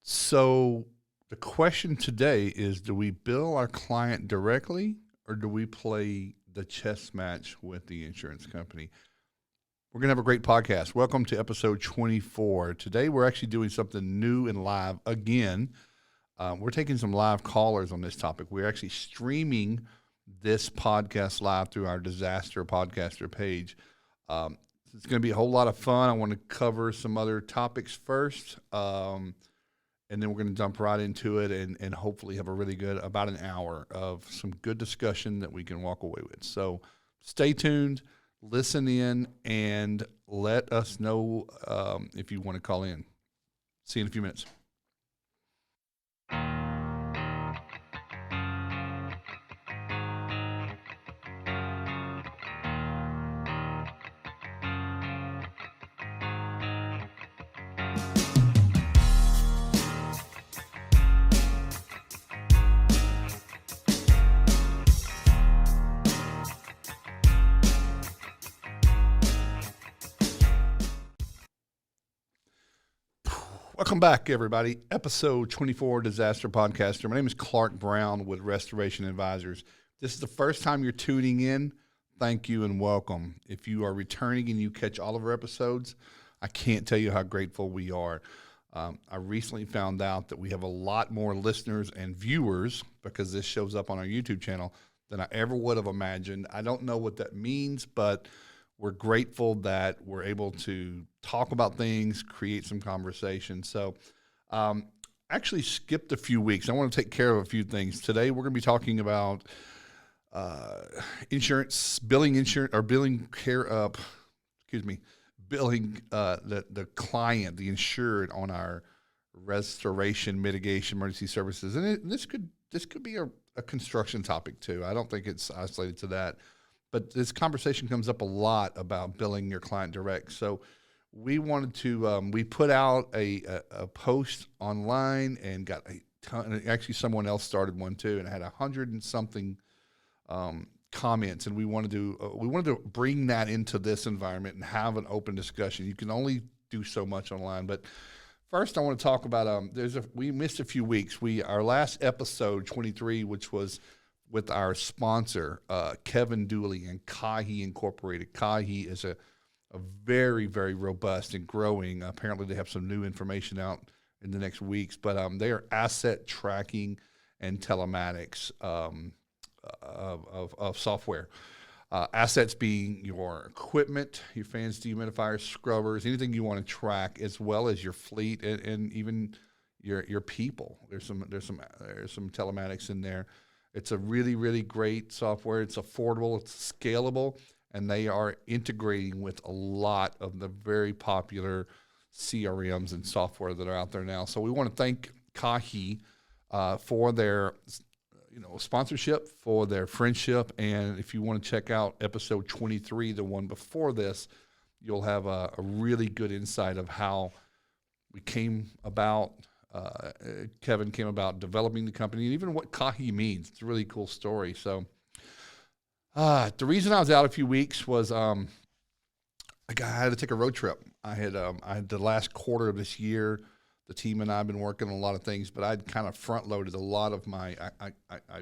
So the question today is, do we bill our client directly or do we play the chess match with the insurance company? We're going to have a great podcast. Welcome to episode 24. Today we're actually doing something new and live again. We're taking some live callers on this topic. We're actually streaming this podcast live through our Disaster Podcaster page. It's going to be a whole lot of fun. I want to cover some other topics first. And then we're going to jump right into it and hopefully have a really good, about an hour of some good discussion that we can walk away with. So stay tuned, listen in, and let us know if you want to call in. See you in a few minutes. Welcome back, everybody. Episode 24, Disaster Podcaster. My name is Clark Brown with Restoration Advisors. This is the first time you're tuning in. Thank you and welcome. If you are returning and you catch all of our episodes, I can't tell you how grateful we are. I recently found out that we have a lot more listeners and viewers because this shows up on our YouTube channel than I ever would have imagined. I don't know what that means, but we're grateful that we're able to talk about things, create some conversation. So actually skipped a few weeks. I want to take care of a few things. Today we're going to be talking about insurance, billing the client, the insured on our restoration, mitigation, emergency services. And this could be a construction topic too. I don't think it's isolated to that. But this conversation comes up a lot about billing your client direct. So we wanted to, we put out a post online and got a ton, actually someone else started one too, and it had 100 and something comments. And we wanted to bring that into this environment and have an open discussion. You can only do so much online. But first I want to talk about, we missed a few weeks. Our last episode, 23, which was with our sponsor, Kevin Dooley and Kahi Incorporated. Kahi is a very, very robust and growing. Apparently, they have some new information out in the next weeks, but they are asset tracking and telematics of software. Assets being your equipment, your fans, dehumidifiers, scrubbers, anything you want to track, as well as your fleet and even your people. There's some telematics in there. It's a really, really great software. It's affordable, it's scalable, and they are integrating with a lot of the very popular CRMs and software that are out there now. So we want to thank Kahi for their sponsorship, for their friendship. And if you want to check out episode 23, the one before this, you'll have a really good insight of how we came about. Kevin came about developing the company and even what Kahi means. It's a really cool story. So the reason I was out a few weeks was I had to take a road trip. I had the last quarter of this year, the team and I have been working on a lot of things, but I'd kind of front loaded a lot of I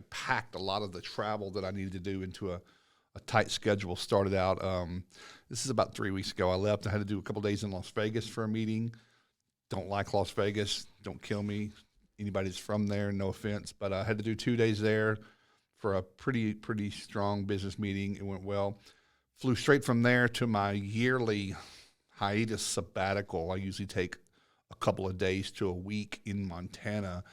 packed a lot of the travel that I needed to do into a tight schedule. Started out, this is about 3 weeks ago. I left. I had to do a couple days in Las Vegas for a meeting. Don't like Las Vegas. Don't kill me. Anybody that's from there, no offense. But I had to do 2 days there for a pretty strong business meeting. It went well. Flew straight from there to my yearly hiatus sabbatical. I usually take a couple of days to a week in Montana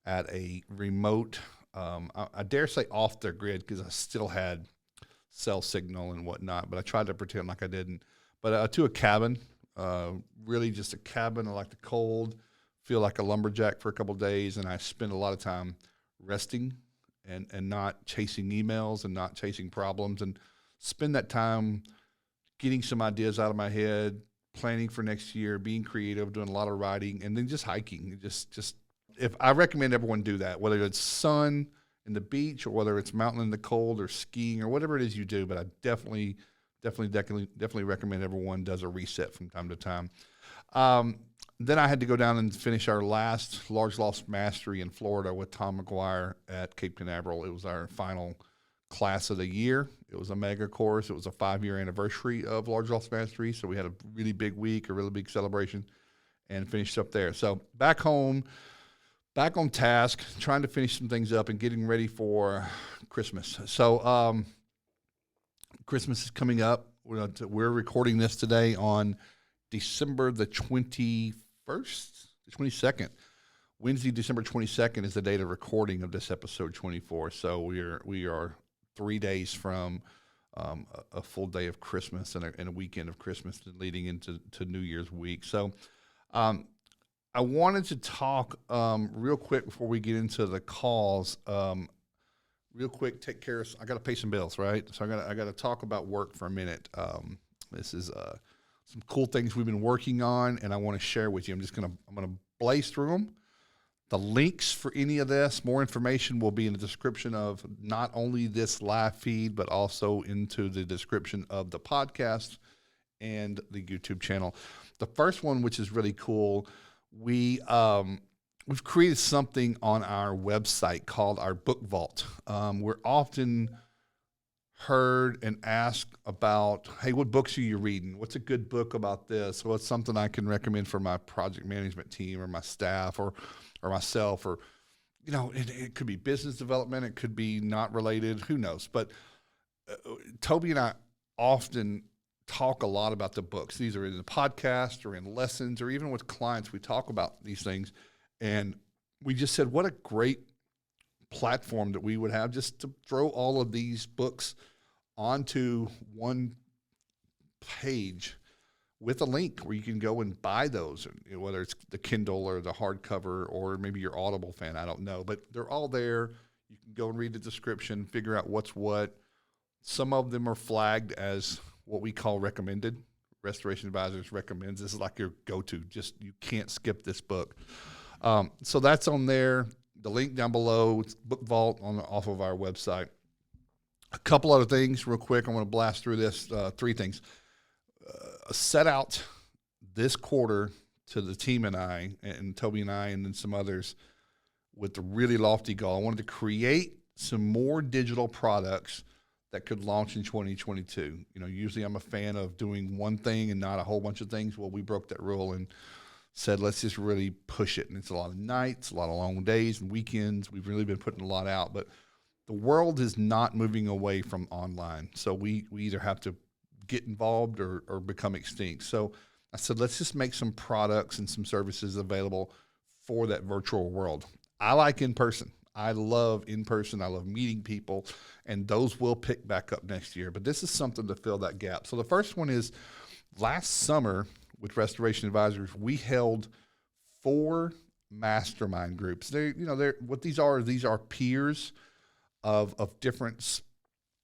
at a remote, I dare say off their grid because I still had cell signal and whatnot, but I tried to pretend like I didn't. But to a cabin. Really just a cabin. I like the cold, feel like a lumberjack for a couple of days, and I spend a lot of time resting and not chasing emails and not chasing problems, and spend that time getting some ideas out of my head, planning for next year, being creative, doing a lot of writing, and then just hiking. Just if I recommend everyone do that, whether it's sun in the beach or whether it's mountain in the cold or skiing or whatever it is you do, but I definitely recommend everyone does a reset from time to time. Then I had to go down and finish our last large loss mastery in Florida with Tom McGuire at Cape Canaveral. It was our final class of the year. It was a mega course. It was a 5-year anniversary of large loss mastery. So we had a really big week, a really big celebration, and finished up there. So back home, back on task, trying to finish some things up and getting ready for Christmas. So Christmas is coming up. We're recording this today on December the 21st, the 22nd. Wednesday, December 22nd is the date of recording of this episode 24. So we are 3 days from a full day of Christmas and a weekend of Christmas leading into New Year's week. So I wanted to talk real quick before we get into the calls. Real quick, take care of. I got to pay some bills, right? So I got to talk about work for a minute. This is some cool things we've been working on, and I want to share with you. I'm gonna blaze through them. The links for any of this, more information will be in the description of not only this live feed, but also into the description of the podcast and the YouTube channel. The first one, which is really cool, we've created something on our website called our book vault. We're often heard and asked about, hey, what books are you reading? What's a good book about this? What's something I can recommend for my project management team or my staff or myself? Or, it could be business development. It could be not related. Who knows? But Toby and I often talk a lot about the books. These are in the podcast or in lessons or even with clients. We talk about these things. And we just said, what a great platform that we would have just to throw all of these books onto one page with a link where you can go and buy those, whether it's the Kindle or the hardcover or maybe your Audible fan, I don't know. But they're all there. You can go and read the description, figure out what's what. Some of them are flagged as what we call recommended. Restoration Advisors recommends. This is like your go-to. Just you can't skip this book. So that's on there. The link down below, it's Book Vault off of our website. A couple other things real quick. I want to blast through this. 3 things. Set out this quarter to the team and I, and Toby and I, and then some others with the really lofty goal. I wanted to create some more digital products that could launch in 2022. Usually I'm a fan of doing one thing and not a whole bunch of things. Well, we broke that rule and said, let's just really push it. And it's a lot of nights, a lot of long days and weekends. We've really been putting a lot out, but the world is not moving away from online. So we either have to get involved or become extinct. So I said, let's just make some products and some services available for that virtual world. I like in person. I love in person. I love meeting people, and those will pick back up next year. But this is something to fill that gap. So the first one is last summer, with Restoration Advisors, we held 4 mastermind groups. They're what these are peers of different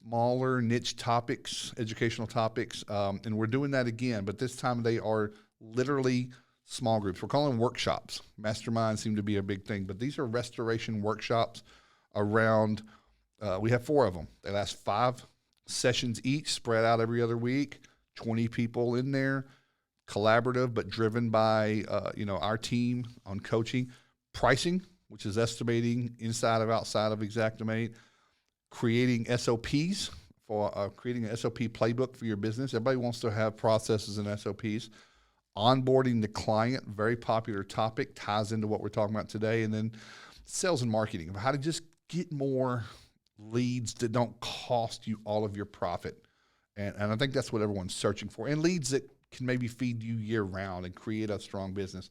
smaller niche topics, educational topics, and we're doing that again. But this time they are literally small groups. We're calling them workshops. Masterminds seem to be a big thing, but these are restoration workshops around. We have 4 of them. They last 5 sessions each, spread out every other week. 20 people in there. Collaborative, but driven by our team on coaching, pricing, which is estimating inside of outside of Xactimate, creating SOPs for creating an SOP playbook for your business. Everybody wants to have processes and SOPs. Onboarding the client, very popular topic, ties into what we're talking about today, and then sales and marketing, how to just get more leads that don't cost you all of your profit. And I think that's what everyone's searching for, and leads that can maybe feed you year round and create a strong business.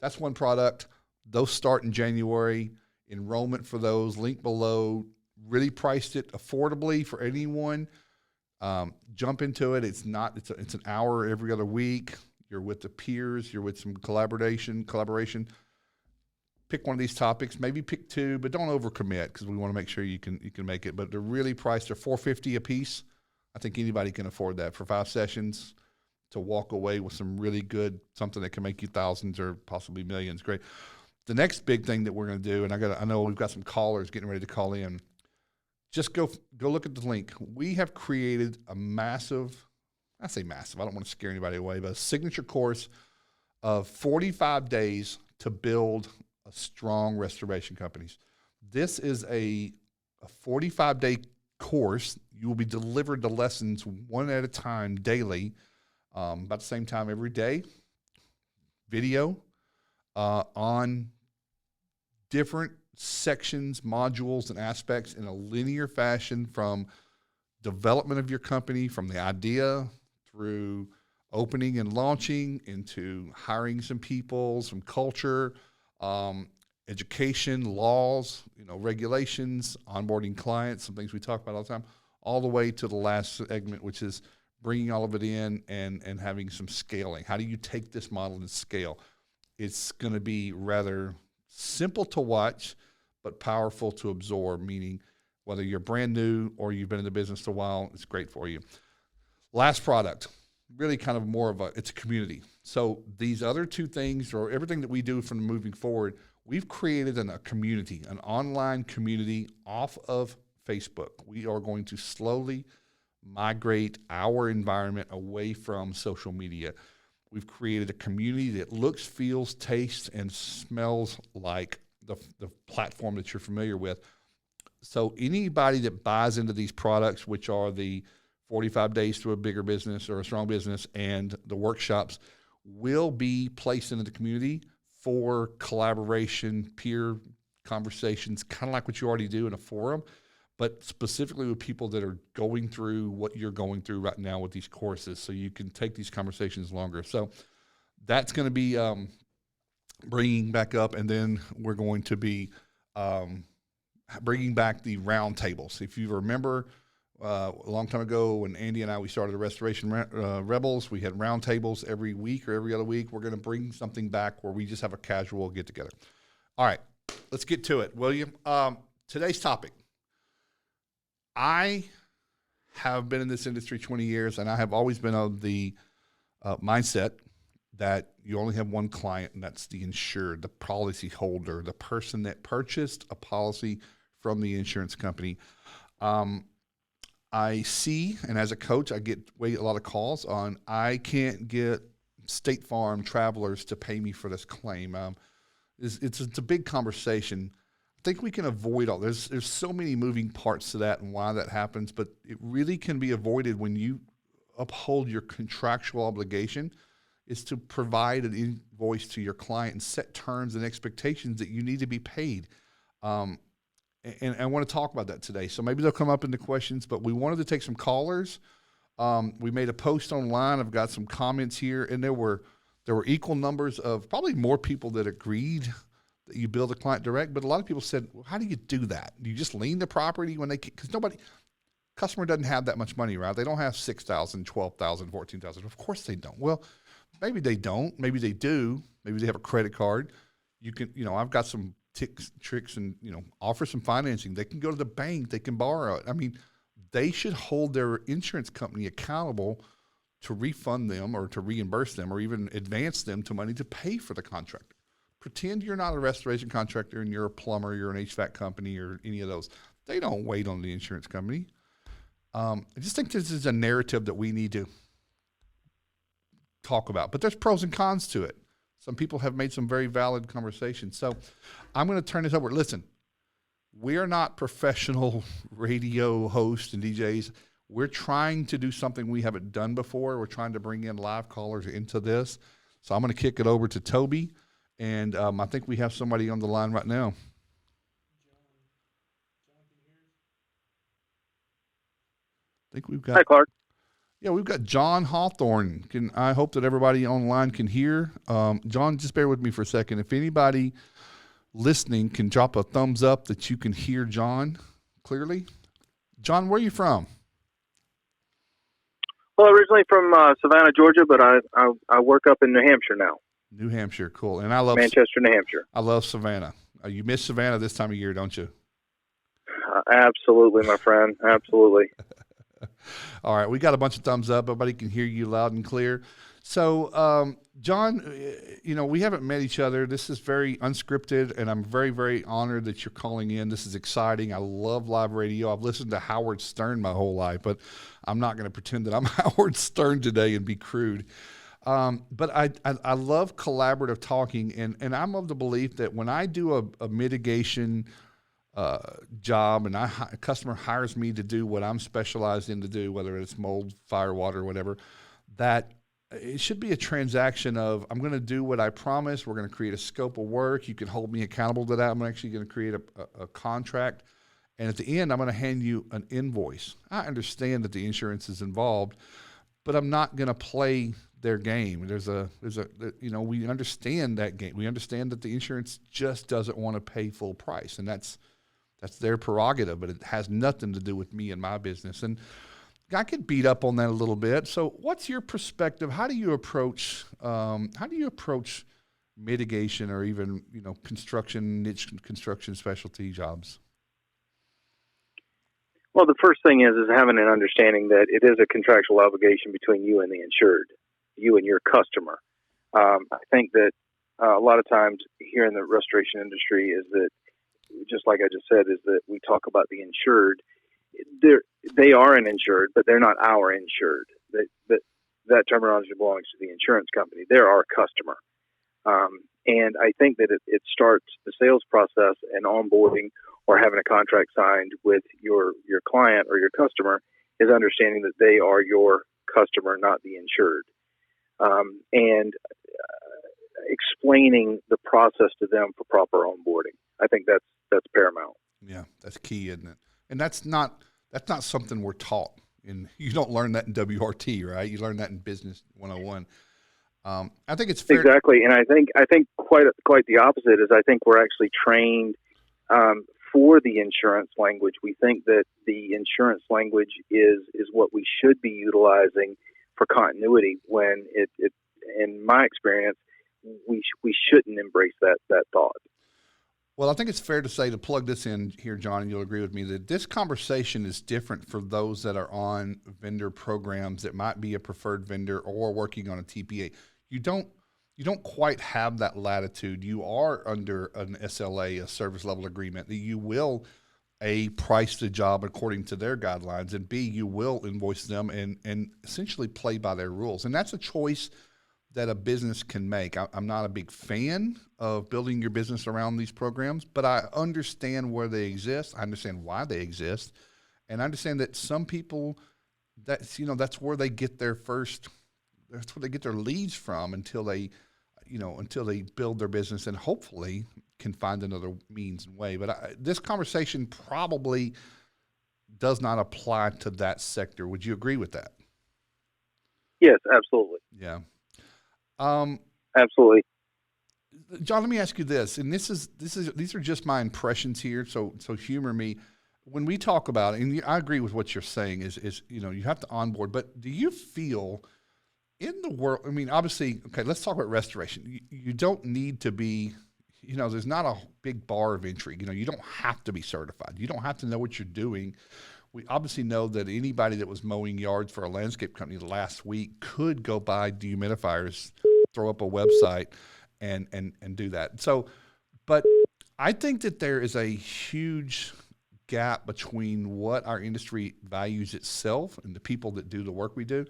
That's one product. Those start in January. Enrollment for those, link below. Really priced it affordably for anyone. Jump into it. It's an hour every other week. You're with the peers. You're with some collaboration. Pick one of these topics. Maybe pick 2, but don't overcommit because we want to make sure you can make it. But they're really priced. They're $450 a piece. I think anybody can afford that for 5 sessions. To walk away with some really good, something that can make you thousands or possibly millions. Great. The next big thing that we're going to do, and I know we've got some callers getting ready to call in. Just go look at the link. We have created a massive, I say massive, I don't want to scare anybody away, but a signature course of 45 days to build a strong restoration company. This is a 45-day course. You will be delivered the lessons one at a time daily, about the same time every day, video on different sections, modules, and aspects in a linear fashion, from development of your company, from the idea through opening and launching, into hiring some people, some culture, education, laws, regulations, onboarding clients, some things we talk about all the time, all the way to the last segment, which is bringing all of it in and having some scaling. How do you take this model and scale? It's going to be rather simple to watch, but powerful to absorb, meaning whether you're brand new or you've been in the business a while, it's great for you. Last product, really kind of more of it's a community. So these other two things, or everything that we do from moving forward, we've created a community, an online community off of Facebook. We are going to slowly migrate our environment away from social media. We've created a community that looks, feels, tastes, and smells like the platform that you're familiar with. So anybody that buys into these products, which are the 45 days to a bigger business or a strong business and the workshops, will be placed into the community for collaboration, peer conversations, kind of like what you already do in a forum, but specifically with people that are going through what you're going through right now with these courses, so you can take these conversations longer. So that's going to be bringing back up, and then we're going to be bringing back the round tables. If you remember, a long time ago when Andy and we started the Restoration Rebels, we had round tables every week or every other week. We're going to bring something back where we just have a casual get-together. All right, let's get to it. William, today's topic. I have been in this industry 20 years, and I have always been of the mindset that you only have one client, and that's the insured, the policy holder, the person that purchased a policy from the insurance company. I see, and as a coach, I get a lot of calls on, I can't get State Farm Travelers to pay me for this claim. It's a big conversation. I think we can avoid all. There's so many moving parts to that and why that happens, but it really can be avoided when you uphold your contractual obligation, is to provide an invoice to your client and set terms and expectations that you need to be paid. And I want to talk about that today. So maybe they'll come up in the questions, but we wanted to take some callers. We made a post online. I've got some comments here, and there were equal numbers of probably more people that agreed that you bill the client direct, but a lot of people said, well, how do you do that? Do you just lien the property when because customer doesn't have that much money, right? They don't have $6,000, $12,000, $14,000. Of course they don't. Well, maybe they don't. Maybe they do. Maybe they have a credit card. You can, I've got some tricks and, offer some financing. They can go to the bank. They can borrow it. I mean, they should hold their insurance company accountable to refund them or to reimburse them or even advance them to money to pay for the contractor. Pretend you're not a restoration contractor and you're a plumber, you're an HVAC company or any of those. They don't wait on the insurance company. I just think this is a narrative that we need to talk about. But there's pros and cons to it. Some people have made some very valid conversations. So I'm going to turn this over. Listen, we are not professional radio hosts and DJs. We're trying to do something we haven't done before. We're trying to bring in live callers into this. So I'm going to kick it over to Toby. And I think we have somebody on the line right now. I think we've got. Hi, Clark. Yeah, we've got John Hawthorne. I hope that everybody online can hear. John, just bear with me for a second. If anybody listening can drop a thumbs up that you can hear John clearly. John, where are you from? Well, originally from Savannah, Georgia, but I work up in New Hampshire now. New Hampshire, cool. And I love Manchester, New Hampshire. I love Savannah. You miss Savannah this time of year, don't you? Absolutely, my friend. Absolutely. All right, we got a bunch of thumbs up. Everybody can hear you loud and clear. So, John, we haven't met each other. This is very unscripted, and I'm very, very honored that you're calling in. This is exciting. I love live radio. I've listened to Howard Stern my whole life, but I'm not going to pretend that I'm Howard Stern today and be crude. But I love collaborative talking, and I'm of the belief that when I do a mitigation job and a customer hires me to do what I'm specialized in to do, whether it's mold, fire, water, whatever, that it should be a transaction of I'm going to do what I promised. We're going to create a scope of work. You can hold me accountable to that. I'm actually going to create a contract. And at the end, I'm going to hand you an invoice. I understand that the insurance is involved, but I'm not going to play their game. We understand that game. We understand that the insurance just doesn't want to pay full price, and that's their prerogative, but it has nothing to do with me and my business. And I could beat up on that a little bit. So what's your perspective? How do you approach mitigation or even, niche construction specialty jobs? Well, the first thing is having an understanding that it is a contractual obligation between you and the insured, you and your customer. I think that a lot of times here in the restoration industry is that, just like I just said, is that we talk about the insured. They are an insured, but they're not our insured. That terminology belongs to the insurance company. They're our customer. And I think that it starts the sales process and onboarding or having a contract signed with your client or your customer is understanding that they are your customer, not the insured. And explaining the process to them for proper onboarding. I think that's paramount. Yeah, that's key, isn't it? And that's not something we're taught. And you don't learn that in WRT, right? You learn that in Business 101. I think it's fair. Exactly, and I think quite the opposite is I think we're actually trained for the insurance language. We think that the insurance language is what we should be utilizing for continuity. When it in my experience, we shouldn't embrace that thought. Well, I think it's fair to say, to plug this in here, John, and you'll agree with me, that this conversation is different for those that are on vendor programs that might be a preferred vendor or working on a TPA. You don't quite have that latitude. You are under an SLA, a service level agreement, that you will, A, price the job according to their guidelines, and B, you will invoice them and essentially play by their rules. And that's a choice that a business can make. I'm not a big fan of building your business around these programs, but I understand where they exist. I understand why they exist. And I understand that some people, that's where they get their leads from until they build their business and hopefully can find another means and way. But this conversation probably does not apply to that sector. Would you agree with that? Yes, absolutely. Yeah. Absolutely. John, let me ask you this, and these are just my impressions here, so humor me. When we talk about it, and I agree with what you're saying, is you have to onboard, but do you feel in the world, I mean, obviously, okay, let's talk about restoration. You don't need to be, there's not a big bar of entry. You don't have to be certified. You don't have to know what you're doing. We obviously know that anybody that was mowing yards for a landscape company last week could go buy dehumidifiers, throw up a website, and do that. So, but I think that there is a huge gap between what our industry values itself and the people that do the work we do,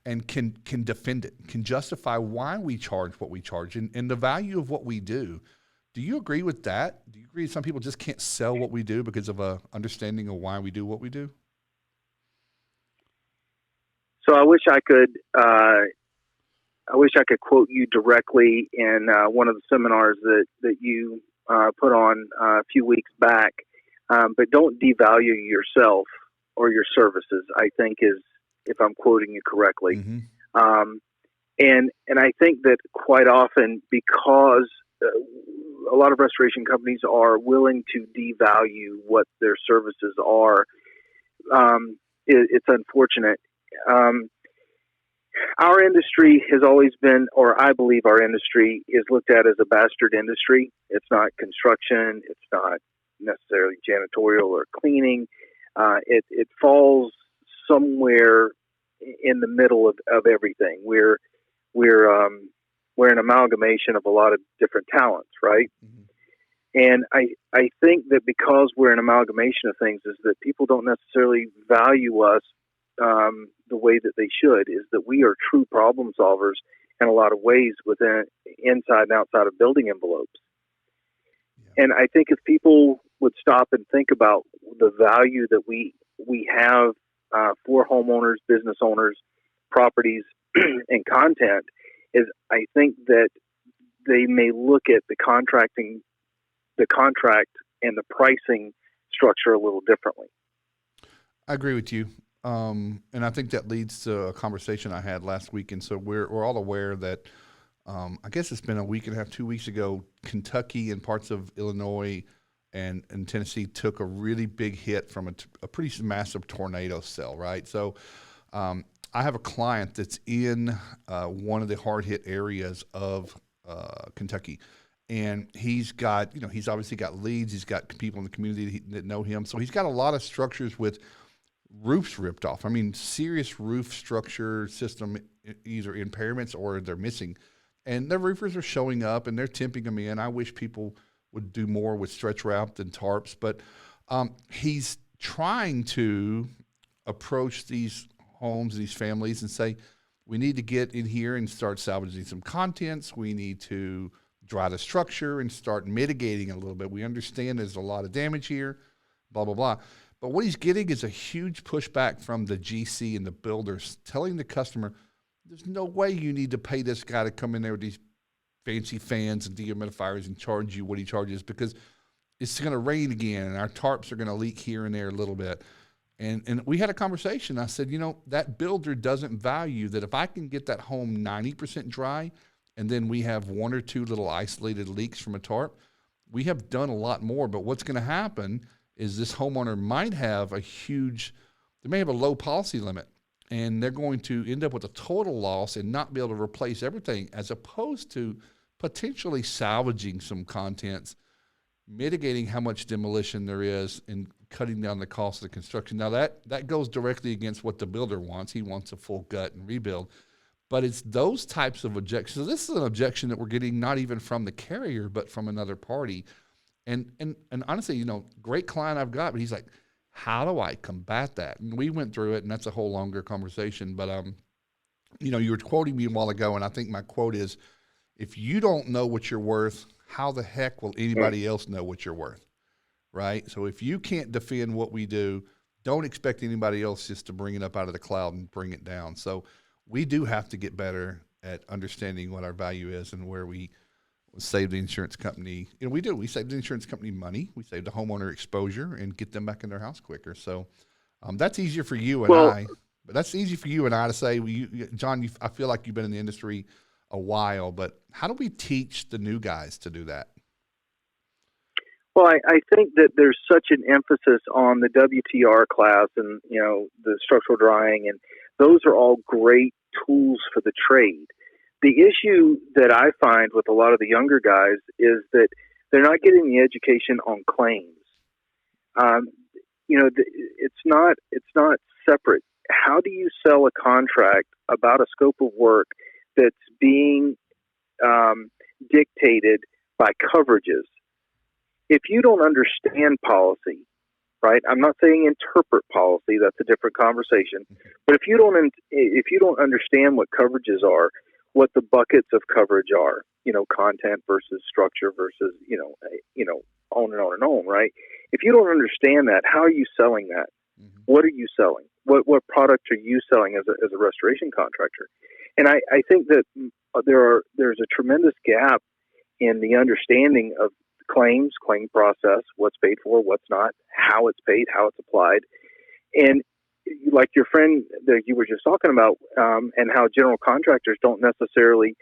and can defend it, can justify why we charge what we charge, and the value of what we do. Do you agree with that? Do you agree some people just can't sell what we do because of a understanding of why we do what we do? So I wish I could quote you directly in one of the seminars that you put on a few weeks back. But don't devalue yourself or your services, I think, is, if I'm quoting you correctly. Mm-hmm. And I think that quite often, because a lot of restoration companies are willing to devalue what their services are, it's unfortunate. Our industry has always been, or I believe our industry is looked at as a bastard industry. It's not construction. It's not necessarily janitorial or cleaning. It falls somewhere in the middle of everything. We're an amalgamation of a lot of different talents, right? Mm-hmm. And I think that because we're an amalgamation of things, is that people don't necessarily value us the way that they should, is that we are true problem solvers, in a lot of ways within inside and outside of building envelopes. Yeah. And I think if people would stop and think about the value that we have for homeowners, business owners, properties, and content, is I think that they may look at the contract and the pricing structure a little differently. I agree with you. And I think that leads to a conversation I had last week. And so we're all aware that, I guess it's been a week and a half, 2 weeks ago, Kentucky and parts of Illinois and Tennessee took a really big hit from a pretty massive tornado cell, right? So I have a client that's in one of the hard-hit areas of Kentucky. And he's obviously got leads. He's got people in the community that know him. So he's got a lot of structures with roofs ripped off. I mean, serious roof structure system, either impairments or they're missing. And the roofers are showing up and they're tipping them in. I wish people would do more with stretch wrap than tarps. But he's trying to approach these homes, these families, and say, we need to get in here and start salvaging some contents. We need to dry the structure and start mitigating a little bit. We understand there's a lot of damage here, blah, blah, blah. But what he's getting is a huge pushback from the GC and the builders telling the customer, there's no way you need to pay this guy to come in there with these fancy fans and dehumidifiers and charge you what he charges, because it's going to rain again and our tarps are going to leak here and there a little bit. And we had a conversation. I said, that builder doesn't value that if I can get that home 90% dry and then we have one or two little isolated leaks from a tarp, we have done a lot more. But what's going to happen is this homeowner might have they may have a low policy limit, and they're going to end up with a total loss and not be able to replace everything, as opposed to potentially salvaging some contents, mitigating how much demolition there is, and cutting down the cost of the construction. Now that goes directly against what the builder wants. He wants a full gut and rebuild. But it's those types of objections. So this is an objection that we're getting not even from the carrier, but from another party. And honestly, great client I've got, but he's like, how do I combat that? And we went through it, and that's a whole longer conversation. But, you were quoting me a while ago, and I think my quote is, if you don't know what you're worth, how the heck will anybody else know what you're worth, right? So if you can't defend what we do, don't expect anybody else just to bring it up out of the cloud and bring it down. So we do have to get better at understanding what our value is and where we save the insurance company. We do. We save the insurance company money. We save the homeowner exposure and get them back in their house quicker. So that's easier for you and I. But that's easy for you and I to say. John, I feel like you've been in the industry a while, but how do we teach the new guys to do that? Well, I think that there's such an emphasis on the WTR class and, the structural drying, and those are all great tools for the trade. The issue that I find with a lot of the younger guys is that they're not getting the education on claims. It's not separate. How do you sell a contract about a scope of work that's being dictated by coverages? If you don't understand policy, right? I'm not saying interpret policy. That's a different conversation. But if you don't understand what coverages are, what the buckets of coverage are, content versus structure versus, on and on and on, right? If you don't understand that, how are you selling that? Mm-hmm. What are you selling? What product are you selling as a restoration contractor? And I think that there's a tremendous gap in the understanding of claims, claim process, what's paid for, what's not, how it's paid, how it's applied. And like your friend that you were just talking about, and how general contractors don't necessarily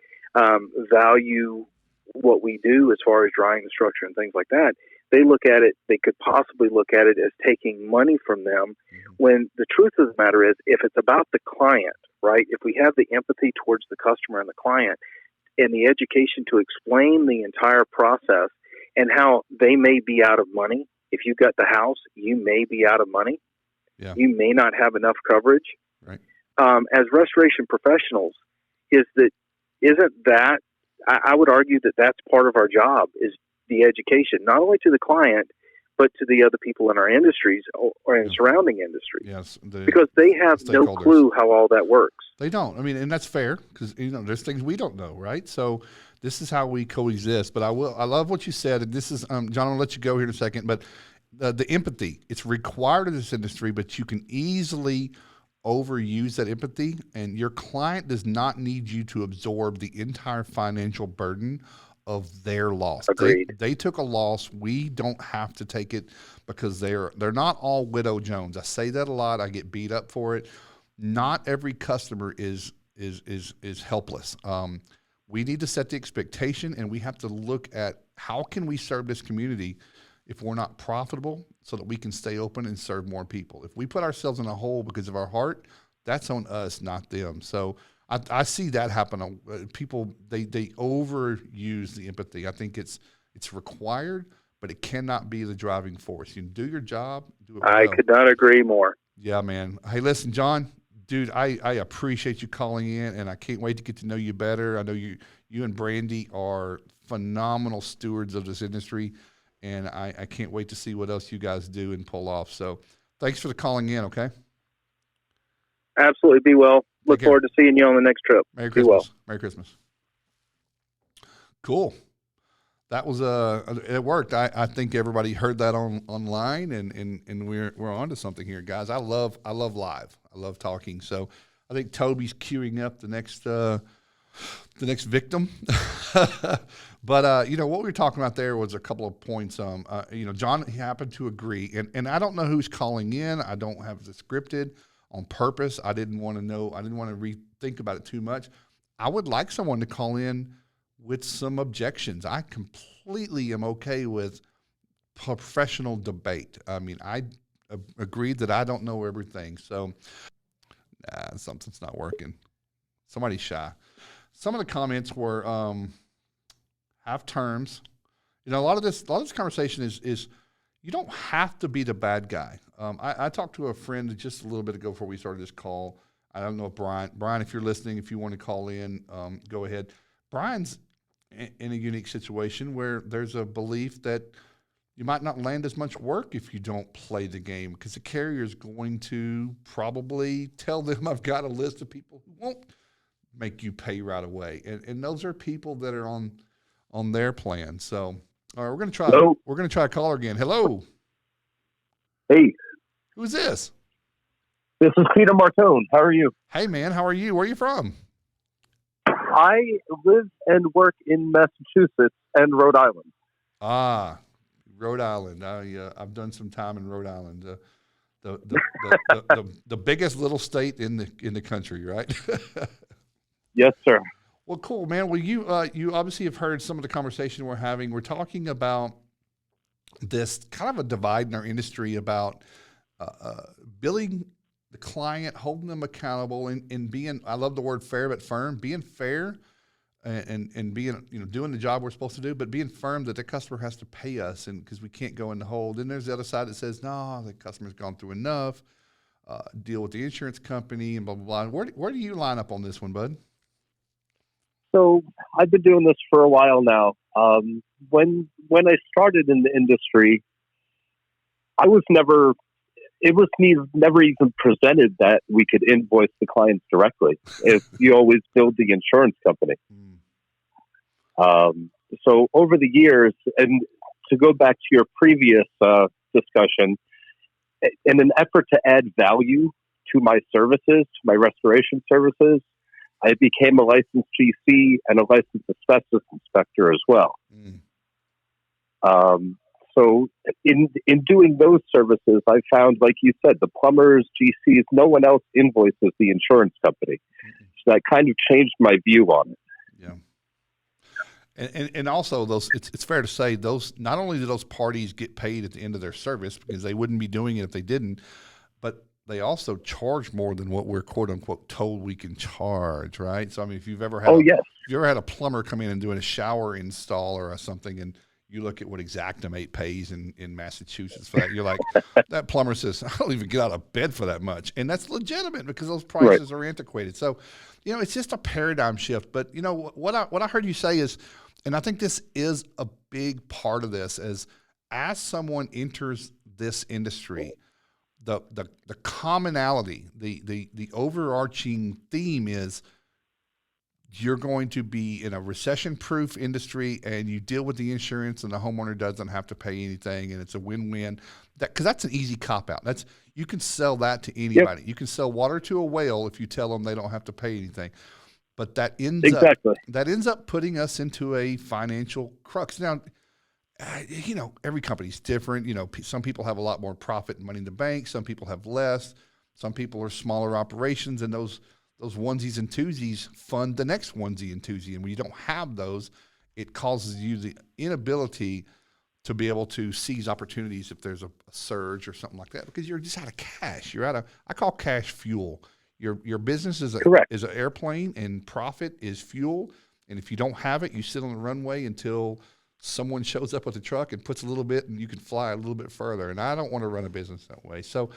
value what we do as far as drying the structure and things like that. They could possibly look at it as taking money from them, when the truth of the matter is, if it's about the client, right? If we have the empathy towards the customer and the client and the education to explain the entire process and how they may be out of money. If you got the house, you may be out of money. Yeah. You may not have enough coverage. Right. As restoration professionals, I would argue that that's part of our job, is the education, not only to the client, but to the other people in our industries or in surrounding industries. Yes, because they have no clue how all that works. They don't. I mean, and that's fair because there's things we don't know, right? So this is how we coexist. But I love what you said, and this is John. I'll let you go here in a second, but the empathy, it's required in this industry, but you can easily overuse that empathy, and your client does not need you to absorb the entire financial burden of their loss. Agreed. They took a loss. We don't have to take it because they're not all Widow Jones. I say that a lot. I get beat up for it. Not every customer is helpless. We need to set the expectation, and we have to look at how can we serve this community if we're not profitable so that we can stay open and serve more people. If we put ourselves in a hole because of our heart, that's on us, not them. So I see that happen. People, they overuse the empathy. I think it's required, but it cannot be the driving force. You do your job. Do it well. I could not agree more. Yeah, man. Hey, listen, John, dude, I appreciate you calling in, and I can't wait to get to know you better. I know you and Brandy are phenomenal stewards of this industry, and I can't wait to see what else you guys do and pull off. So thanks for the calling in, okay? Absolutely. Be well. Look forward to seeing you on the next trip. Merry Christmas. Be well. Merry Christmas. Cool. That was it worked. I think everybody heard that online, and we're on to something here, guys. I love live. I love talking. So I think Toby's queuing up the next victim. But what we were talking about there was a couple of points. John happened to agree, and I don't know who's calling in. I don't have it scripted on purpose. I didn't want to know. I didn't want to rethink about it too much. I would like someone to call in with some objections. I completely am okay with professional debate. I mean, I agreed that I don't know everything. So something's not working. Somebody's shy. Some of the comments were have terms. A lot of this conversation is you don't have to be the bad guy. I talked to a friend just a little bit ago before we started this call. I don't know if Brian, if you're listening, if you want to call in, go ahead. Brian's in a unique situation where there's a belief that you might not land as much work if you don't play the game because the carrier is going to probably tell them, I've got a list of people who won't make you pay right away. And those are people that are on their plan. So, all right, we're going to try a caller again. Hello. Hey. Who's this? This is Peter Martone. How are you? Hey, man. How are you? Where are you from? I live and work in Massachusetts and Rhode Island. Ah, Rhode Island. I've done some time in Rhode Island. The biggest little state in the country, right? Yes, sir. Well, cool, man. Well, you obviously have heard some of the conversation we're having. We're talking about this kind of a divide in our industry about billing the client, holding them accountable, and being, I love the word fair but firm, being fair and being, doing the job we're supposed to do, but being firm that the customer has to pay us, and because we can't go in the hole. Then there's the other side that says, no, the customer's gone through enough, deal with the insurance company and blah, blah, blah. Where do you line up on this one, bud? So I've been doing this for a while now. When I started in the industry, it was never even presented that we could invoice the clients directly. If you always billed the insurance company. So over the years, and to go back to your previous discussion, in an effort to add value to my services, to my restoration services, I became a licensed GC and a licensed asbestos inspector as well. So in doing those services, I found, like you said, the plumbers, GCs, no one else invoices the insurance company. So that kind of changed my view on it. Yeah. And also it's fair to say those, not only do those parties get paid at the end of their service because they wouldn't be doing it if they didn't, but they also charge more than what we're quote unquote told we can charge, right? So I mean, if you've ever had if you ever had a plumber come in and doing a shower install or something, and you look at what Xactimate pays in Massachusetts for that, you're like, that plumber says, I don't even get out of bed for that much. And that's legitimate because those prices are antiquated. So, it's just a paradigm shift. But, what I heard you say is, and I think this is a big part of this, is as someone enters this industry, the commonality, the overarching theme is you're going to be in a recession-proof industry, and you deal with the insurance, and the homeowner doesn't have to pay anything, and it's a win-win. Because that's an easy cop-out. You can sell that to anybody. Yep. You can sell water to a whale if you tell them they don't have to pay anything. But that ends up putting us into a financial crux. Now, every company's different. Some people have a lot more profit and money in the bank. Some people have less. Some people are smaller operations, and those onesies and twosies fund the next onesie and twosie. And when you don't have those, it causes you the inability to be able to seize opportunities if there's a surge or something like that, because you're just out of cash. I call cash fuel. Your business is an airplane, and profit is fuel. And if you don't have it, you sit on the runway until someone shows up with a truck and puts a little bit, and you can fly a little bit further. And I don't want to run a business that way. So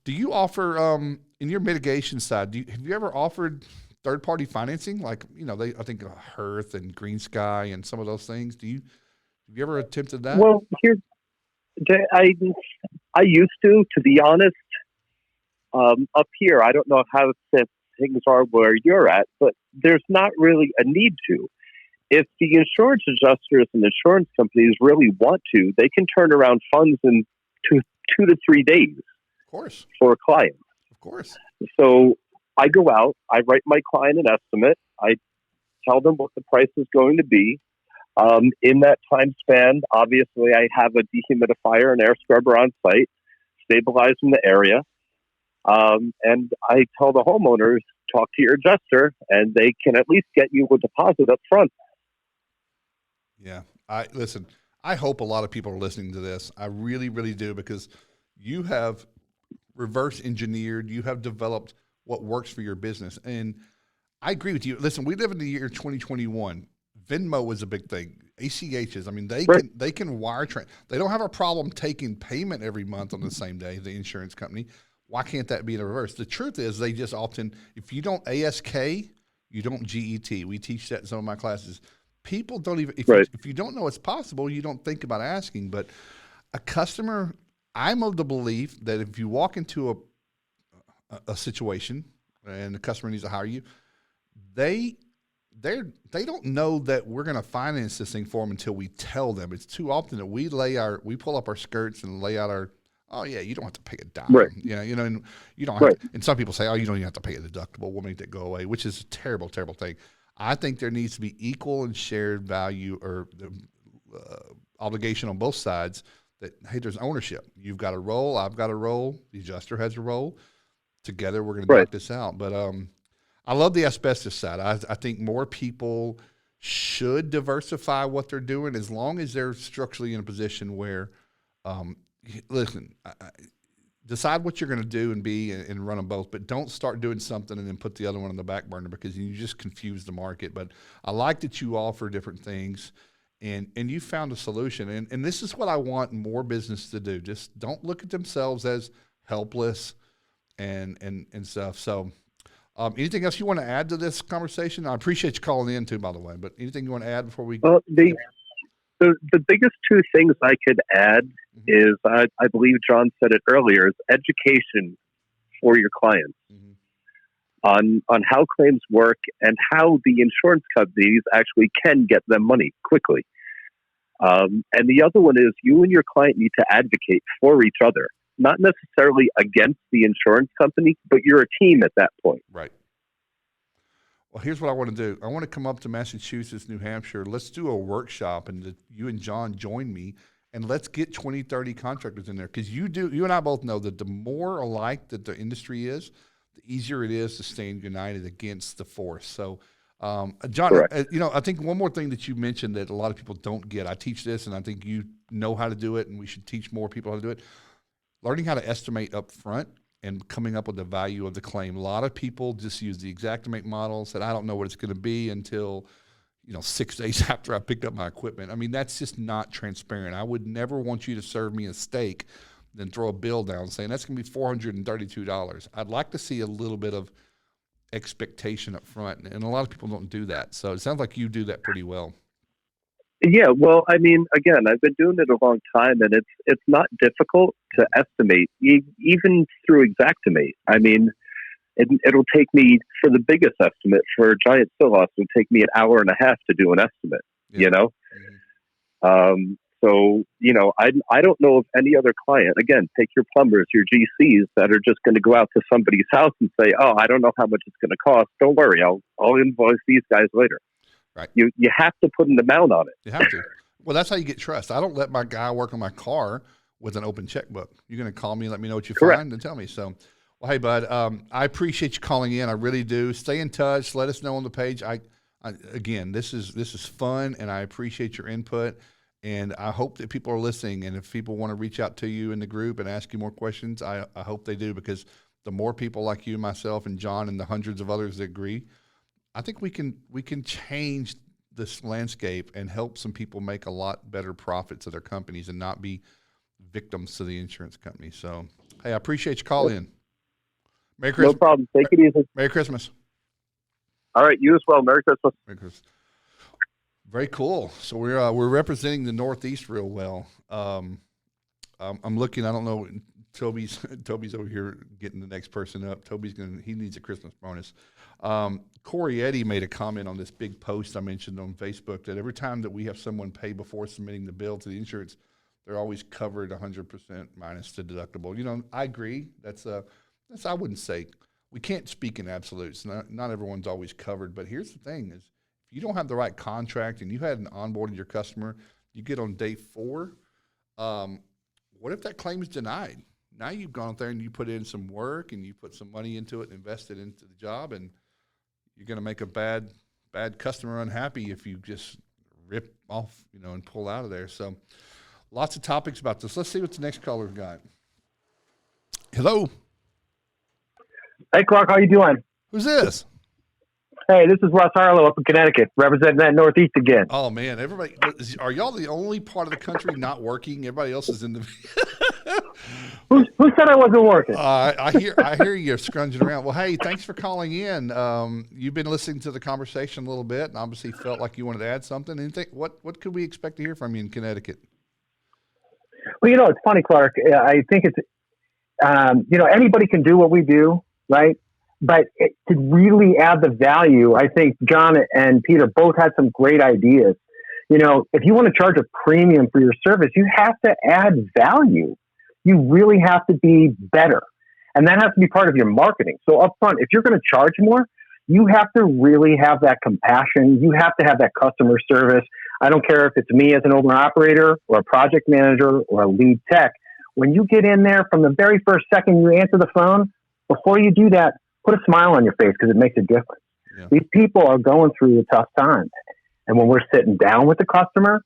do you offer, in your mitigation side, have you ever offered third-party financing? Like, I think Hearth and Green Sky and some of those things. Have you ever attempted that? Well, I used to be honest. Up here, I don't know how things are where you're at, but there's not really a need to. If the insurance adjusters and insurance companies really want to, they can turn around funds in 2 to 3 days. Of course. For a client. Of course. So I go out, I write my client an estimate, I tell them what the price is going to be. In that time span, obviously, I have a dehumidifier and air scrubber on site, stabilizing the area. And I tell the homeowners, talk to your adjuster, and they can at least get you a deposit up front. Yeah. I hope a lot of people are listening to this. I really, really do, because you have reverse engineered, you have developed what works for your business. And I agree with you. Listen, we live in the year 2021. Venmo is a big thing. ACHs, they can wire transfer. They don't have a problem taking payment every month on the same day, the insurance company. Why can't that be in the reverse? The truth is, they just often, if you don't ASK, you don't GET. We teach that in some of my classes. People don't even, if you don't know it's possible, you don't think about asking. But a customer, I'm of the belief that if you walk into a situation and the customer needs to hire you, they don't know that we're going to finance this thing for them until we tell them. It's too often that we pull up our skirts and lay out our, oh yeah, you don't have to pay a dime. Right. And you don't have to, and some people say, oh, you don't even have to pay a deductible. We'll make that go away, which is a terrible, terrible thing. I think there needs to be equal and shared value or obligation on both sides, that, hey, there's ownership. You've got a role, I've got a role, the adjuster has a role. Together we're going to knock this out. But I love the asbestos side. I think more people should diversify what they're doing, as long as they're structurally in a position where, decide what you're going to do and be and run them both, but don't start doing something and then put the other one on the back burner, because you just confuse the market. But I like that you offer different things, and you found a solution. And this is what I want more business to do. Just don't look at themselves as helpless and stuff. So anything else you want to add to this conversation? I appreciate you calling in too, by the way, but anything you want to add before we... Well, the biggest two things I could add is, I believe John said it earlier, is education for your clients on how claims work and how the insurance companies actually can get them money quickly. And the other one is, you and your client need to advocate for each other, not necessarily against the insurance company, but you're a team at that point. Right. Well, here's what I want to do. I want to come up to Massachusetts, New Hampshire. Let's do a workshop, and you and John join me, and let's get 20, 30 contractors in there. Because you and I both know that the more alike that the industry is, the easier it is to stand united against the force. So, John, I think one more thing that you mentioned that a lot of people don't get. I teach this, and I think you know how to do it, and we should teach more people how to do it. Learning how to estimate up front and coming up with the value of the claim. A lot of people just use the Xactimate model, said, I don't know what it's going to be until 6 days after I picked up my equipment. I mean, that's just not transparent. I would never want you to serve me a steak, then throw a bill down saying that's going to be $432. I'd like to see a little bit of expectation up front, and a lot of people don't do that. So it sounds like you do that pretty well. Yeah, well, I mean, again, I've been doing it a long time, and it's not difficult to estimate, even through Exactimate. I mean, it'll take me, for the biggest estimate for a giant still loss, it'll take me an hour and a half to do an estimate. Yeah. You know, so I don't know of any other client. Again, take your plumbers, your GCs that are just going to go out to somebody's house and say, "Oh, I don't know how much it's going to cost. Don't worry, I'll invoice these guys later." Right. You have to put an amount on it. You have to. Well, that's how you get trust. I don't let my guy work on my car with an open checkbook. You're going to call me and let me know what you Correct. find and tell me. So, well, hey, bud, I appreciate you calling in. I really do. Stay in touch. Let us know on the page. Again, this is fun, and I appreciate your input. And I hope that people are listening. And if people want to reach out to you in the group and ask you more questions, I hope they do, because the more people like you, myself, and John, and the hundreds of others that agree, I think we can change this landscape and help some people make a lot better profits of their companies and not be victims to the insurance company. So, hey, I appreciate you calling in. Merry Christmas. No problem. Take it easy. Merry Christmas. All right, you as well. Merry Christmas. Merry Christmas. Very cool. So we're representing the Northeast real well. I'm looking. I don't know. Toby's over here getting the next person up. He needs a Christmas bonus. Corey Eddy made a comment on this big post I mentioned on Facebook that every time that we have someone pay before submitting the bill to the insurance, they're always covered 100% minus the deductible. I agree. That's I wouldn't say, we can't speak in absolutes. Not everyone's always covered. But here's the thing: is if you don't have the right contract and you hadn't onboarded your customer, you get on day 4. What if that claim is denied? Now you've gone out there and you put in some work and you put some money into it and invested into the job, and you're going to make a bad customer unhappy if you just rip off, and pull out of there. So lots of topics about this. Let's see what the next caller's got. Hello. Hey, Clark, how you doing? Who's this? Hey, this is Russ Harlow up in Connecticut, representing that Northeast again. Oh, man. Everybody, are y'all the only part of the country not working? Everybody else is in the... Who said I wasn't working? I hear you scrunging around. Well, hey, thanks for calling in. You've been listening to the conversation a little bit and obviously felt like you wanted to add something. Anything? What could we expect to hear from you in Connecticut? Well, it's funny, Clark. I think it's, anybody can do what we do, right? But to really add the value, I think John and Peter both had some great ideas. If you want to charge a premium for your service, you have to add value. You really have to be better. And that has to be part of your marketing. So up front, if you're going to charge more, you have to really have that compassion. You have to have that customer service. I don't care if it's me as an owner operator or a project manager or a lead tech. When you get in there, from the very first second you answer the phone, before you do that, put a smile on your face, because it makes a difference. Yeah. These people are going through a tough time. And when we're sitting down with the customer,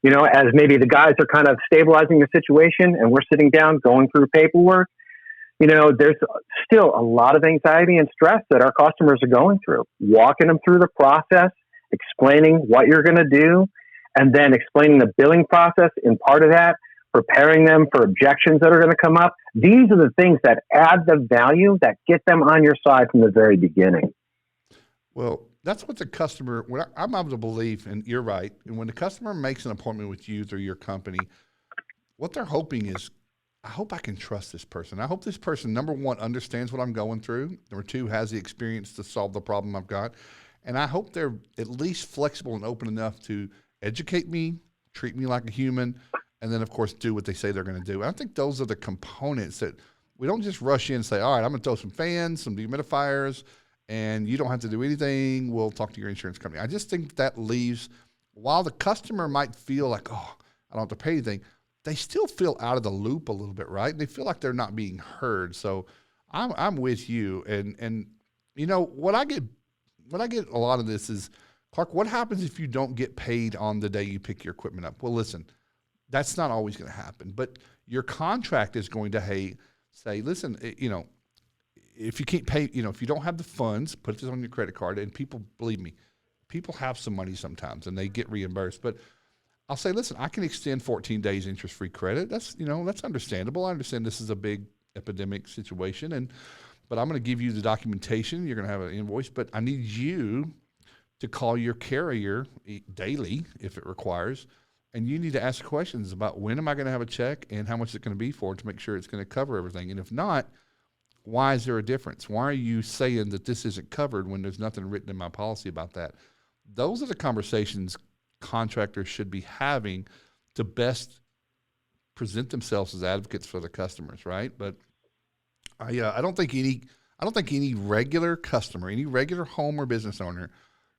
as maybe the guys are kind of stabilizing the situation and we're sitting down going through paperwork, there's still a lot of anxiety and stress that our customers are going through. Walking them through the process, explaining what you're going to do, and then explaining the billing process in part of that, preparing them for objections that are going to come up. These are the things that add the value that get them on your side from the very beginning. Well, that's what the customer, I'm of the belief, and you're right, and when the customer makes an appointment with you through your company, what they're hoping is, I hope I can trust this person. I hope this person, number one, understands what I'm going through. Number two, has the experience to solve the problem I've got. And I hope they're at least flexible and open enough to educate me, treat me like a human, and then, of course, do what they say they're going to do. And I think those are the components that we don't just rush in and say, all right, I'm going to throw some fans, some dehumidifiers, and you don't have to do anything. We'll talk to your insurance company. I just think that leaves, while the customer might feel like, oh, I don't have to pay anything, they still feel out of the loop a little bit, right? They feel like they're not being heard. So I'm with you. And what I get a lot of this is, Clark, what happens if you don't get paid on the day you pick your equipment up? Well, listen, that's not always going to happen. But your contract is going to say, listen, if you can't pay, if you don't have the funds, put this on your credit card. And people, believe me, people have some money sometimes and they get reimbursed. But I'll say, listen, I can extend 14 days interest-free credit. That's understandable. I understand this is a big epidemic situation, but I'm going to give you the documentation. You're going to have an invoice, but I need you to call your carrier daily if it requires. And you need to ask questions about when am I going to have a check and how much is it going to be for to make sure it's going to cover everything. And if not, why is there a difference? Why are you saying that this isn't covered when there's nothing written in my policy about that? Those are the conversations contractors should be having to best present themselves as advocates for the customers, right? But I don't think any regular customer, any regular home or business owner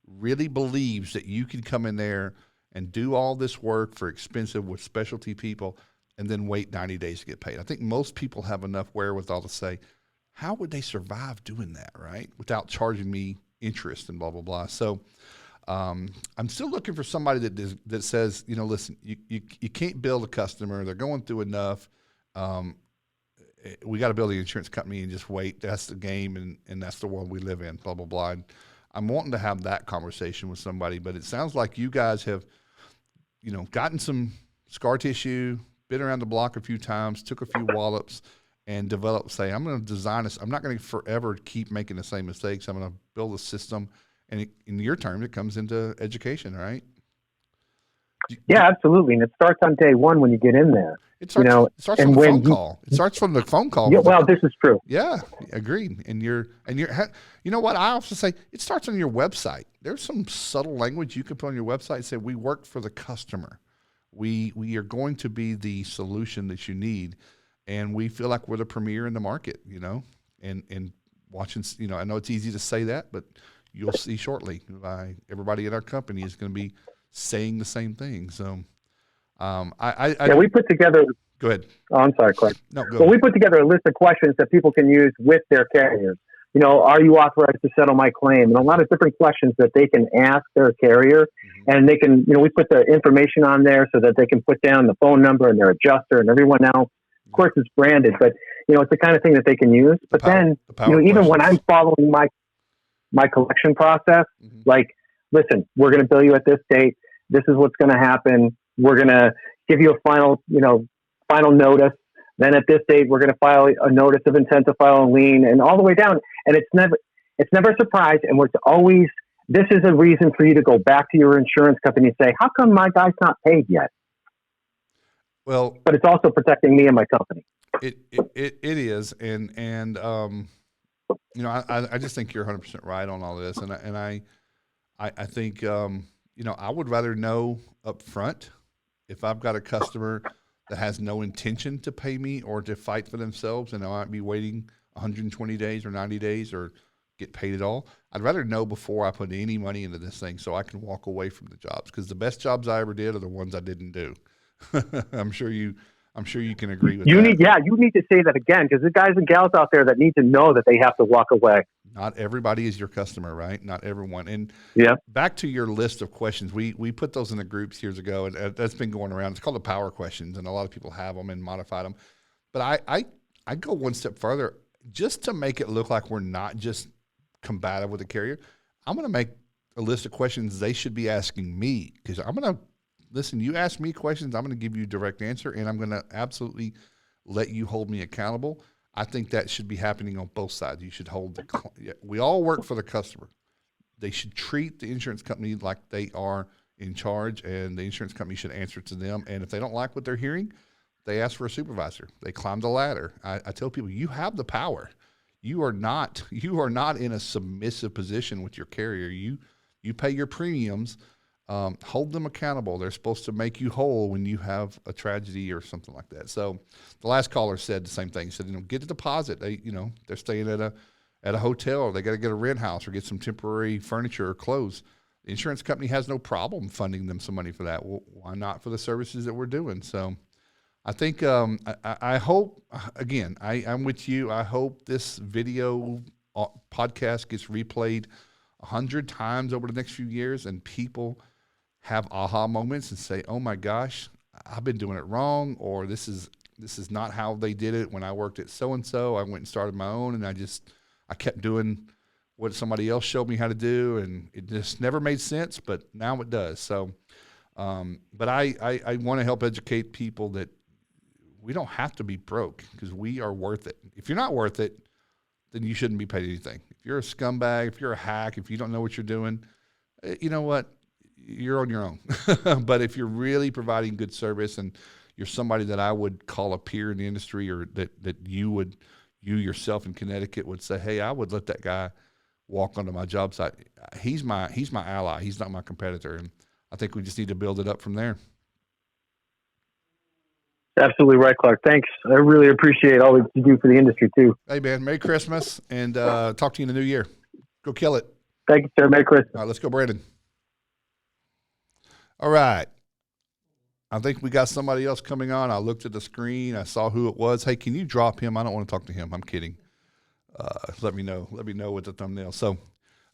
really believes that you can come in there and do all this work for expensive with specialty people and then wait 90 days to get paid. I think most people have enough wherewithal to say, how would they survive doing that, right? Without charging me interest and blah, blah, blah. So I'm still looking for somebody that says, listen, you can't bill a customer. They're going through enough. We got to bill the insurance company and just wait. That's the game, and that's the world we live in, blah, blah, blah. And I'm wanting to have that conversation with somebody, but it sounds like you guys have, gotten some scar tissue, been around the block a few times, took a few wallops, and developed, say, I'm going to design this. I'm not going to forever keep making the same mistakes. I'm going to build a system. And in your terms, it comes into education, right? Yeah, absolutely. And it starts on day one when you get in there. It starts from the phone call. It starts from the phone call. Yeah, well, this is true. Yeah, agreed. And you know what? I also say it starts on your website. There's some subtle language you can put on your website and say, we work for the customer. We are going to be the solution that you need. And we feel like we're the premier in the market, and watching, I know it's easy to say that, but you'll see shortly everybody in our company is going to be saying the same thing. So, we put together. Go ahead. Oh, I'm sorry, Clark. No, go Well, ahead. we put together a list of questions that people can use with their carriers. Are you authorized to settle my claim? And a lot of different questions that they can ask their carrier, and they can, we put the information on there so that they can put down the phone number and their adjuster and everyone else. Of course, it's branded, but it's the kind of thing that they can use. But then, even when I'm following my collection process, like, listen, we're going to bill you at this date. This is what's going to happen. We're going to give you a final notice. Then at this date, we're going to file a notice of intent to file a lien, and all the way down. And it's never a surprise. And it's always, this is a reason for you to go back to your insurance company and say, how come my guy's not paid yet? Well, but it's also protecting me and my company. It is, and I just think you're 100% right on all this, and I think I would rather know up front if I've got a customer that has no intention to pay me or to fight for themselves, and I might be waiting 120 days or 90 days or get paid at all. I'd rather know before I put any money into this thing so I can walk away from the jobs, because the best jobs I ever did are the ones I didn't do. I'm sure you can agree with that. You need to say that again, because there's guys and gals out there that need to know that they have to walk away. Not everybody is your customer, right? Not everyone. And back to your list of questions, we put those in the groups years ago, and that's been going around. It's called the power questions, and a lot of people have them and modified them. But I go one step further, just to make it look like we're not just combative with the carrier. I'm going to make a list of questions they should be asking me, because I'm going to listen. You ask me questions, I'm going to give you a direct answer, and I'm going to absolutely let you hold me accountable. I think that should be happening on both sides. You should hold we all work for the customer. They should treat the insurance company like they are in charge, and the insurance company should answer to them. And if they don't like what they're hearing, they ask for a supervisor. They climb the ladder. I tell people, you have the power. You are not in a submissive position with your carrier. You pay your premiums. Hold them accountable. They're supposed to make you whole when you have a tragedy or something like that. So the last caller said the same thing. He said, get a deposit. They're staying at a hotel, or they got to get a rent house or get some temporary furniture or clothes. The insurance company has no problem funding them some money for that. Well, why not for the services that we're doing? So I think I hope, again, I'm with you. I hope this video podcast gets replayed 100 times over the next few years, and people have aha moments and say, oh my gosh, I've been doing it wrong, or this is not how they did it when I worked at so-and-so. I went and started my own, and I kept doing what somebody else showed me how to do, and it just never made sense, but now it does. So, but I want to help educate people that we don't have to be broke, because we are worth it. If you're not worth it, then you shouldn't be paid anything. If you're a scumbag, if you're a hack, if you don't know what you're doing, you know what? You're on your own. But if you're really providing good service and you're somebody that I would call a peer in the industry, or that you yourself in Connecticut would say, hey, I would let that guy walk onto my job site. He's my ally. He's not my competitor. And I think we just need to build it up from there. Absolutely right, Clark. Thanks. I really appreciate all that you do for the industry too. Hey man, Merry Christmas, and talk to you in the new year. Go kill it. Thank you, sir. Merry Christmas. All right, let's go, Brandon. All right. I think we got somebody else coming on. I looked at the screen. I saw who it was. Hey, can you drop him? I don't want to talk to him. I'm kidding. Let me know. Let me know with the thumbnail. So,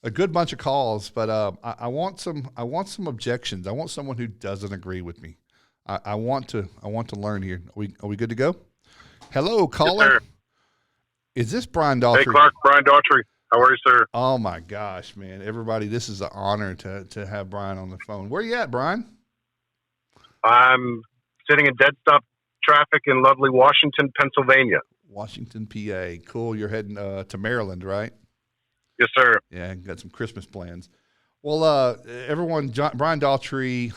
a good bunch of calls, but I want some objections. I want someone who doesn't agree with me. I want to learn here. Are we good to go? Hello, caller. Yes, is this Brian Daughtry? Hey, Clark, Brian Daughtry. How are you, sir? Oh my gosh, man! Everybody, this is an honor to have Brian on the phone. Where you at, Brian? I'm sitting in dead stop traffic in lovely Washington, Pennsylvania. Washington, PA. Cool. You're heading to Maryland, right? Yes, sir. Yeah, got some Christmas plans. Well, everyone, Brian Daughtry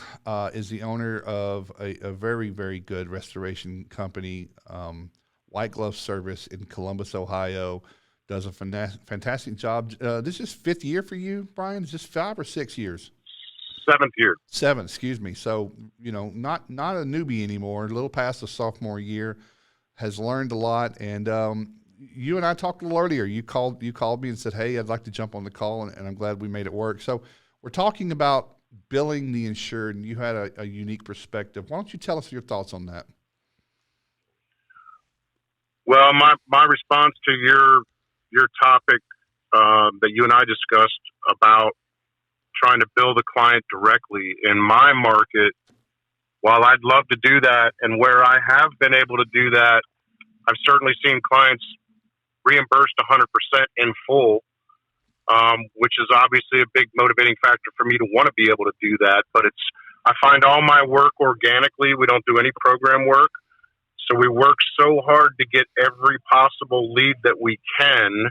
is the owner of a very, very good restoration company, White Glove Service in Columbus, Ohio. Does a fantastic job. This is 5th year for you, Brian? Is this 5 or 6 years? 7th year. 7, excuse me. So, not a newbie anymore, a little past the sophomore year, has learned a lot. And you and I talked a little earlier. You called me and said, hey, I'd like to jump on the call, and I'm glad we made it work. So we're talking about billing the insured, and you had a unique perspective. Why don't you tell us your thoughts on that? Well, my response to your topic that you and I discussed about trying to bill the client directly in my market, while I'd love to do that, and where I have been able to do that, I've certainly seen clients reimbursed 100% in full, which is obviously a big motivating factor for me to want to be able to do that. But I find all my work organically. We don't do any program work. So we work so hard to get every possible lead that we can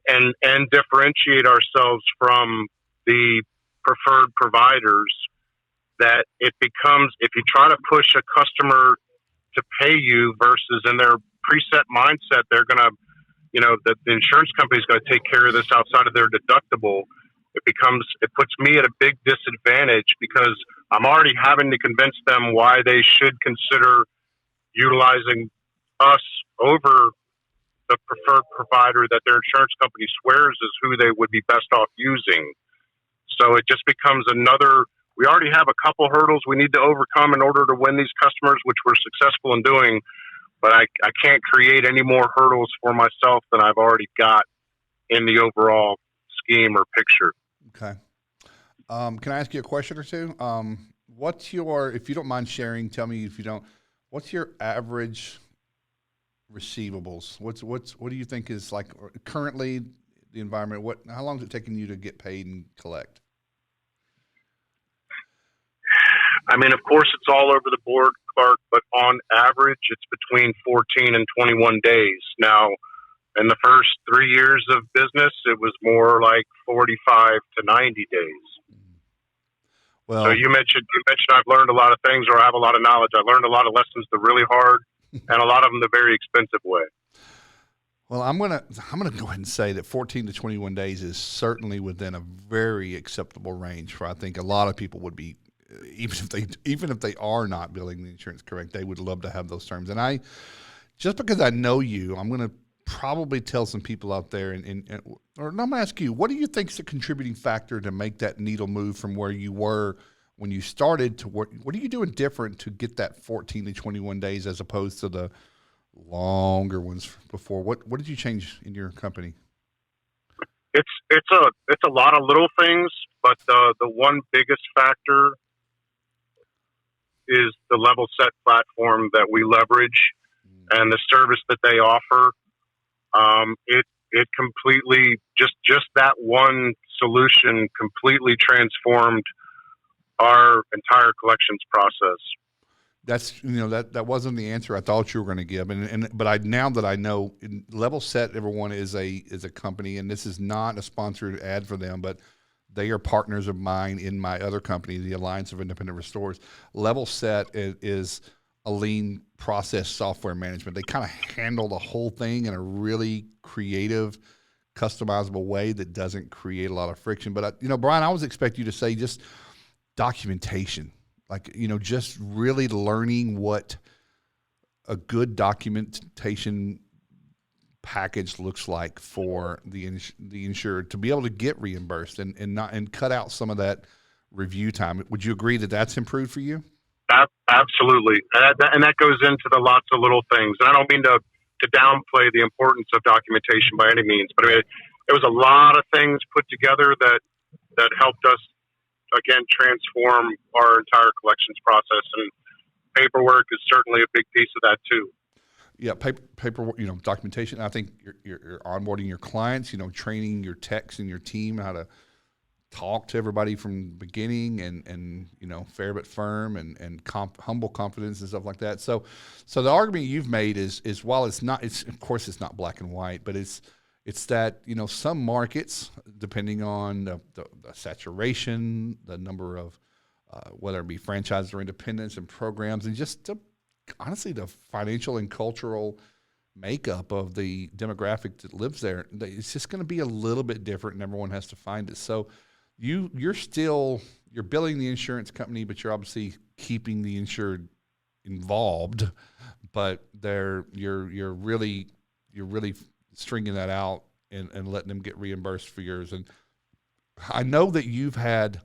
and differentiate ourselves from the preferred providers, that it becomes, if you try to push a customer to pay you versus in their preset mindset, they're going to, the insurance company is going to take care of this outside of their deductible. It puts me at a big disadvantage because I'm already having to convince them why they should consider utilizing us over the preferred provider that their insurance company swears is who they would be best off using. So it just becomes we already have a couple hurdles we need to overcome in order to win these customers, which we're successful in doing, but I can't create any more hurdles for myself than I've already got in the overall scheme or picture. Okay. Can I ask you a question or two? If you don't mind sharing, tell me if you don't, what's your average receivables? What do you think is like currently the environment? How long is it taking you to get paid and collect? I mean, of course, it's all over the board, Clark, but on average, it's between 14 and 21 days. Now, in the first 3 years of business, it was more like 45 to 90 days. Well, so you mentioned I've learned a lot of things, or I have a lot of knowledge. I learned a lot of lessons the really hard and a lot of them the very expensive way. Well, I'm gonna go ahead and say that 14 to 21 days is certainly within a very acceptable range for, I think, a lot of people would be, even if they are not billing the insurance correct, they would love to have those terms. And just because I know you, I'm going to probably tell some people out there, or I'm going to ask you, what do you think is the contributing factor to make that needle move from where you were when you started to what are you doing different to get that 14 to 21 days as opposed to the longer ones before? What did you change in your company? It's a lot of little things, but the one biggest factor is the level set platform that we leverage and the service that they offer. It completely just that one solution completely transformed our entire collections process. That's that wasn't the answer I thought you were going to give, but now that I know, Level Set, everyone is a company, and this is not a sponsored ad for them, but They are partners of mine in my other company, the Alliance of Independent Restorers. Level Set is a lean process software management. They kind of handle the whole thing in a really creative, customizable way that doesn't create a lot of friction. But, Brian, I always expect you to say just documentation, just really learning what a good documentation package looks like for the insured to be able to get reimbursed and cut out some of that review time. Would you agree that that's improved for you? Absolutely. And that goes into the lots of little things. And I don't mean to downplay the importance of documentation by any means, but I mean, it was a lot of things put together that helped us, again, transform our entire collections process. And paperwork is certainly a big piece of that too. Yeah, paper, documentation. I think you're onboarding your clients, training your techs and your team how to talk to everybody from the beginning and fair but firm and humble confidence and stuff like that. So the argument you've made is while it's not black and white, but it's that some markets, depending on the saturation, the number of whether it be franchises or independents and programs, and just honestly the financial and cultural makeup of the demographic that lives there, it's just going to be a little bit different, and everyone has to find it. So you're billing the insurance company, but you're obviously keeping the insured involved, but you're really stringing that out and letting them get reimbursed for yours. And I know that you've had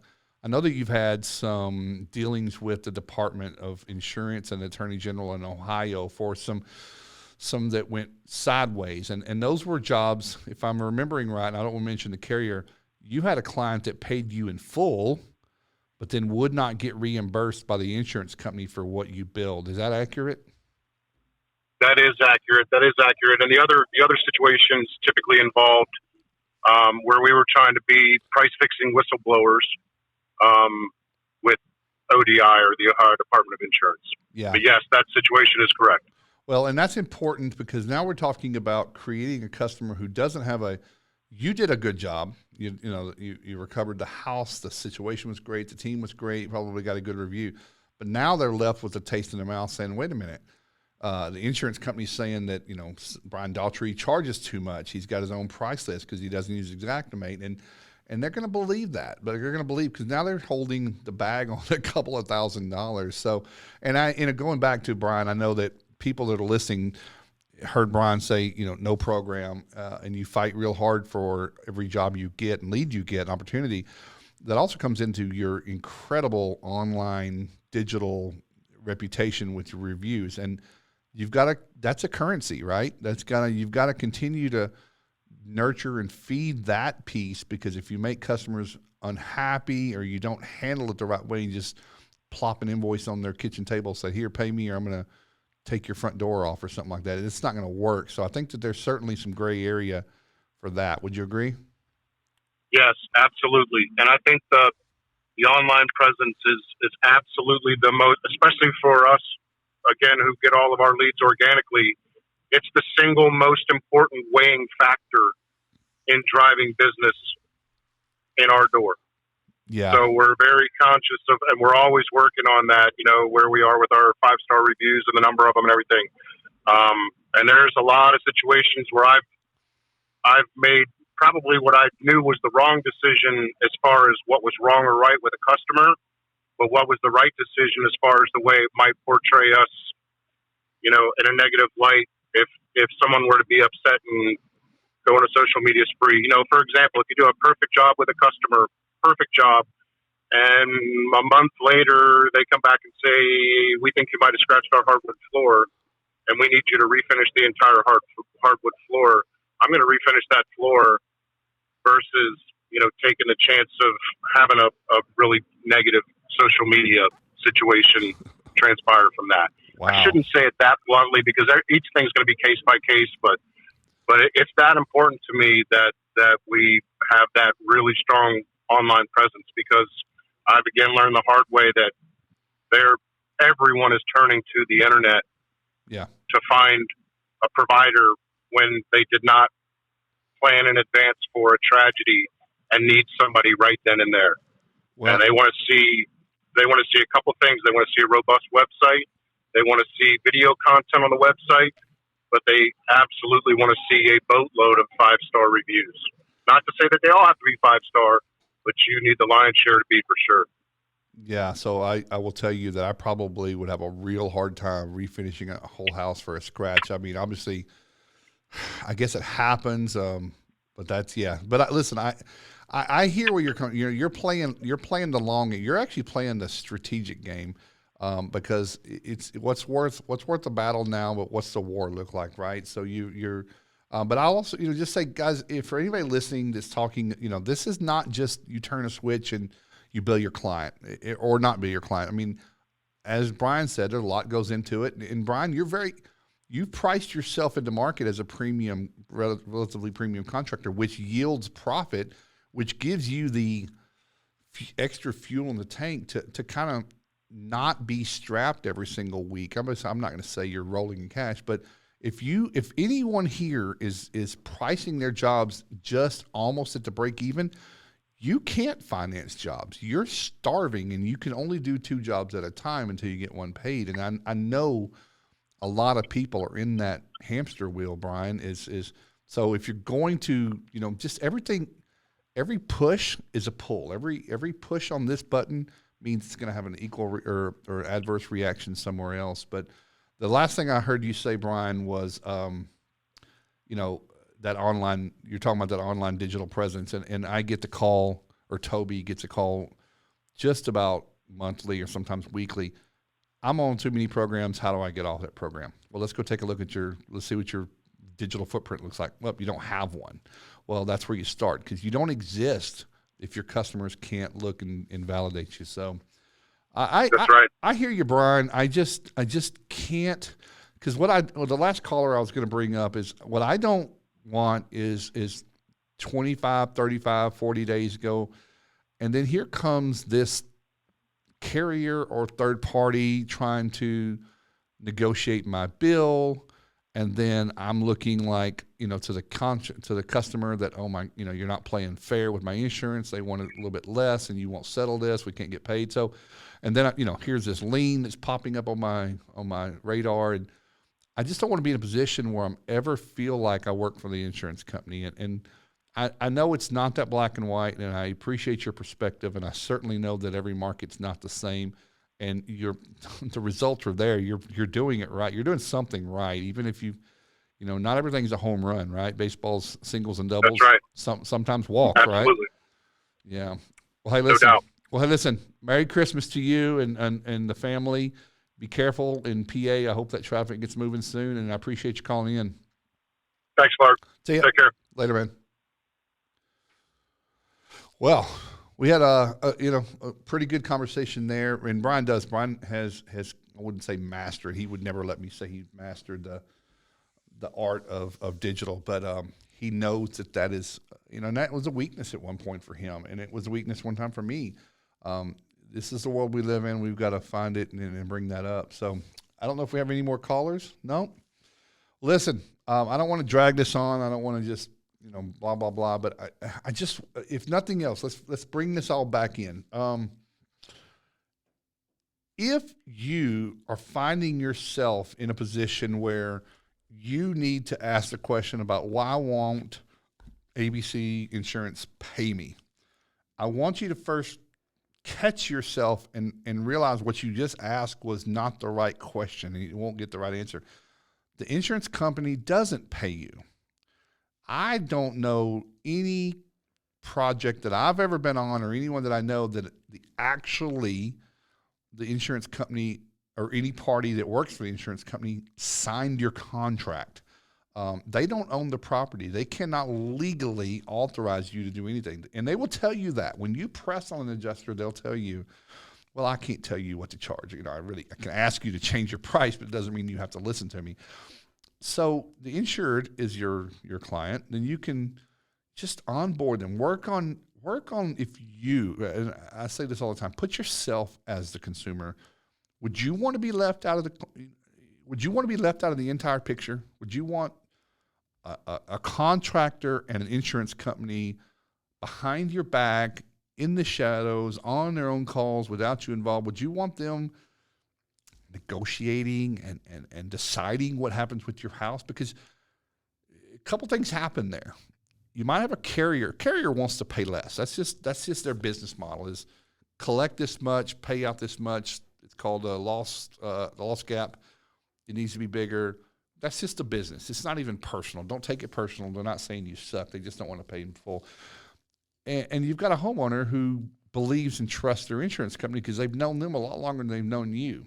some dealings with the Department of Insurance and the Attorney General in Ohio for some that went sideways. And those were jobs, if I'm remembering right, and I don't want to mention the carrier, you had a client that paid you in full, but then would not get reimbursed by the insurance company for what you billed. Is that accurate? That is accurate. And the other situations typically involved where we were trying to be price fixing whistleblowers with ODI or the Ohio Department of Insurance. Yeah. But yes, that situation is correct. Well, and that's important because now we're talking about creating a customer who doesn't have you did a good job. You recovered the house. The situation was great. The team was great. Probably got a good review. But now they're left with a taste in their mouth saying, wait a minute. The insurance company's saying that, Brian Daughtry charges too much. He's got his own price list because he doesn't use Xactimate. And they're going to believe that. But they're going to believe because now they're holding the bag on a couple of $1,000s. So, and going back to Brian, I know that people that are listening heard Brian say, no program, and you fight real hard for every job you get and lead you get, an opportunity. That also comes into your incredible online digital reputation with your reviews. And that's a currency, right? You've got to continue to nurture and feed that piece, because if you make customers unhappy or you don't handle it the right way, you just plop an invoice on their kitchen table, say, here, pay me, or I'm going to take your front door off or something like that. It's not going to work. So I think that there's certainly some gray area for that. Would you agree? Yes, absolutely. And I think the online presence is absolutely the most, especially for us, again, who get all of our leads organically, it's the single most important weighing factor in driving business in our door. Yeah. So we're very conscious of, and we're always working on that, where we are with our 5-star reviews and the number of them and everything. And there's a lot of situations where I've made probably what I knew was the wrong decision as far as what was wrong or right with a customer, but what was the right decision as far as the way it might portray us, in a negative light. If someone were to be upset and go on a social media spree, for example, if you do a perfect job with a customer, and a month later they come back and say, we think you might have scratched our hardwood floor and we need you to refinish the entire hardwood floor. I'm going to refinish that floor versus, taking the chance of having a really negative social media situation transpire from that. Wow. I shouldn't say it that bluntly because each thing's going to be case by case, but it's that important to me that we have that really strong online presence, because I've again learned the hard way that everyone is turning to the internet to find a provider when they did not plan in advance for a tragedy and need somebody right then and there. Well, And they want to see a couple things. They want to see a robust website. They want to see video content on the website, but they absolutely want to see a boatload of 5-star reviews. Not to say that they all have to be 5-star, but you need the lion's share to be for sure. yeah, so I will tell you that I probably would have a real hard time refinishing a whole house for a scratch. I mean, obviously, I guess it happens, but that's yeah. But listen, I hear where you're coming. You're playing the long game. You're actually playing the strategic game, because it's what's worth the battle now, but what's the war look like, right? So you're. But I also just say, guys, if for anybody listening that's talking, this is not just you turn a switch and you bill your client or not bill your client. I mean, as Brian said, there's a lot goes into it. And Brian, you've priced yourself into market as a premium, relatively premium contractor, which yields profit, which gives you the extra fuel in the tank to kind of not be strapped every single week. I'm not going to say you're rolling in cash, but if anyone here is pricing their jobs just almost at the break even, you can't finance jobs. You're starving, and you can only do 2 jobs at a time until you get one paid. And I know a lot of people are in that hamster wheel, Brian, is so if you're going to, just everything, every push is a pull. Every push on this button means it's going to have an equal or adverse reaction somewhere else. But the last thing I heard you say, Brian, was, that online, you're talking about that online digital presence. And I get the call, or Toby gets a call just about monthly or sometimes weekly. I'm on too many programs. How do I get off that program? Well, let's go take a look at let's see what your digital footprint looks like. Well, you don't have one. Well, that's where you start, because you don't exist if your customers can't look and validate you. So That's right. I hear you, Brian. I just can't, because the last caller I was going to bring up is what I don't want is 25, 35, 40 days ago. And then here comes this carrier or third party trying to negotiate my bill, and then I'm looking like to the customer that, oh my, you're not playing fair with my insurance. They want it a little bit less, and you won't settle this. We can't get paid. So, and then here's this lien that's popping up on my radar, and I just don't want to be in a position where I'm ever feel like I work for the insurance company. And I know it's not that black and white, and I appreciate your perspective, and I certainly know that every market's not the same, and the results are there. You're doing it right. You're doing something right, even if not everything's a home run, right? Baseball's singles and doubles. That's right. Sometimes walk, Absolutely. right? Yeah. Well, hey, listen. No doubt. Well, hey, listen. Merry Christmas to you and the family. Be careful in PA. I hope that traffic gets moving soon, and I appreciate you calling in. Thanks, Mark. See ya. Take care. Later, man. Well, we had a pretty good conversation there, and Brian has I wouldn't say mastered. He would never let me say he mastered the art of digital, but he knows that is and that was a weakness at one point for him, and it was a weakness one time for me. This is the world we live in. We've got to find it and bring that up. So I don't know if we have any more callers. No. Listen, I don't want to drag this on. I don't want to just blah blah blah. But I just, if nothing else, let's bring this all back in. If you are finding yourself in a position where you need to ask the question about why won't ABC Insurance pay me, I want you to first catch yourself and realize what you just asked was not the right question, and you won't get the right answer. The insurance company doesn't pay you. I don't know any project that I've ever been on or anyone that I know that the insurance company or any party that works for the insurance company signed your contract. They don't own the property. They cannot legally authorize you to do anything. And they will tell you that. When you press on an adjuster, they'll tell you, well, I can't tell you what to charge. I can ask you to change your price, but it doesn't mean you have to listen to me. So the insured is your client. Then you can just onboard them. Work on and I say this all the time, put yourself as the consumer. Would you want to be left out of the entire picture? Would you want a contractor and an insurance company behind your back, in the shadows, on their own calls without you involved? Would you want them negotiating and deciding what happens with your house? Because a couple things happen there. You might have a carrier. Carrier wants to pay less. That's just their business model, is collect this much, pay out this much. It's called a loss gap. It needs to be bigger. That's just a business. It's not even personal. Don't take it personal. They're not saying you suck. They just don't want to pay in full. And you've got a homeowner who believes and trusts their insurance company because they've known them a lot longer than they've known you.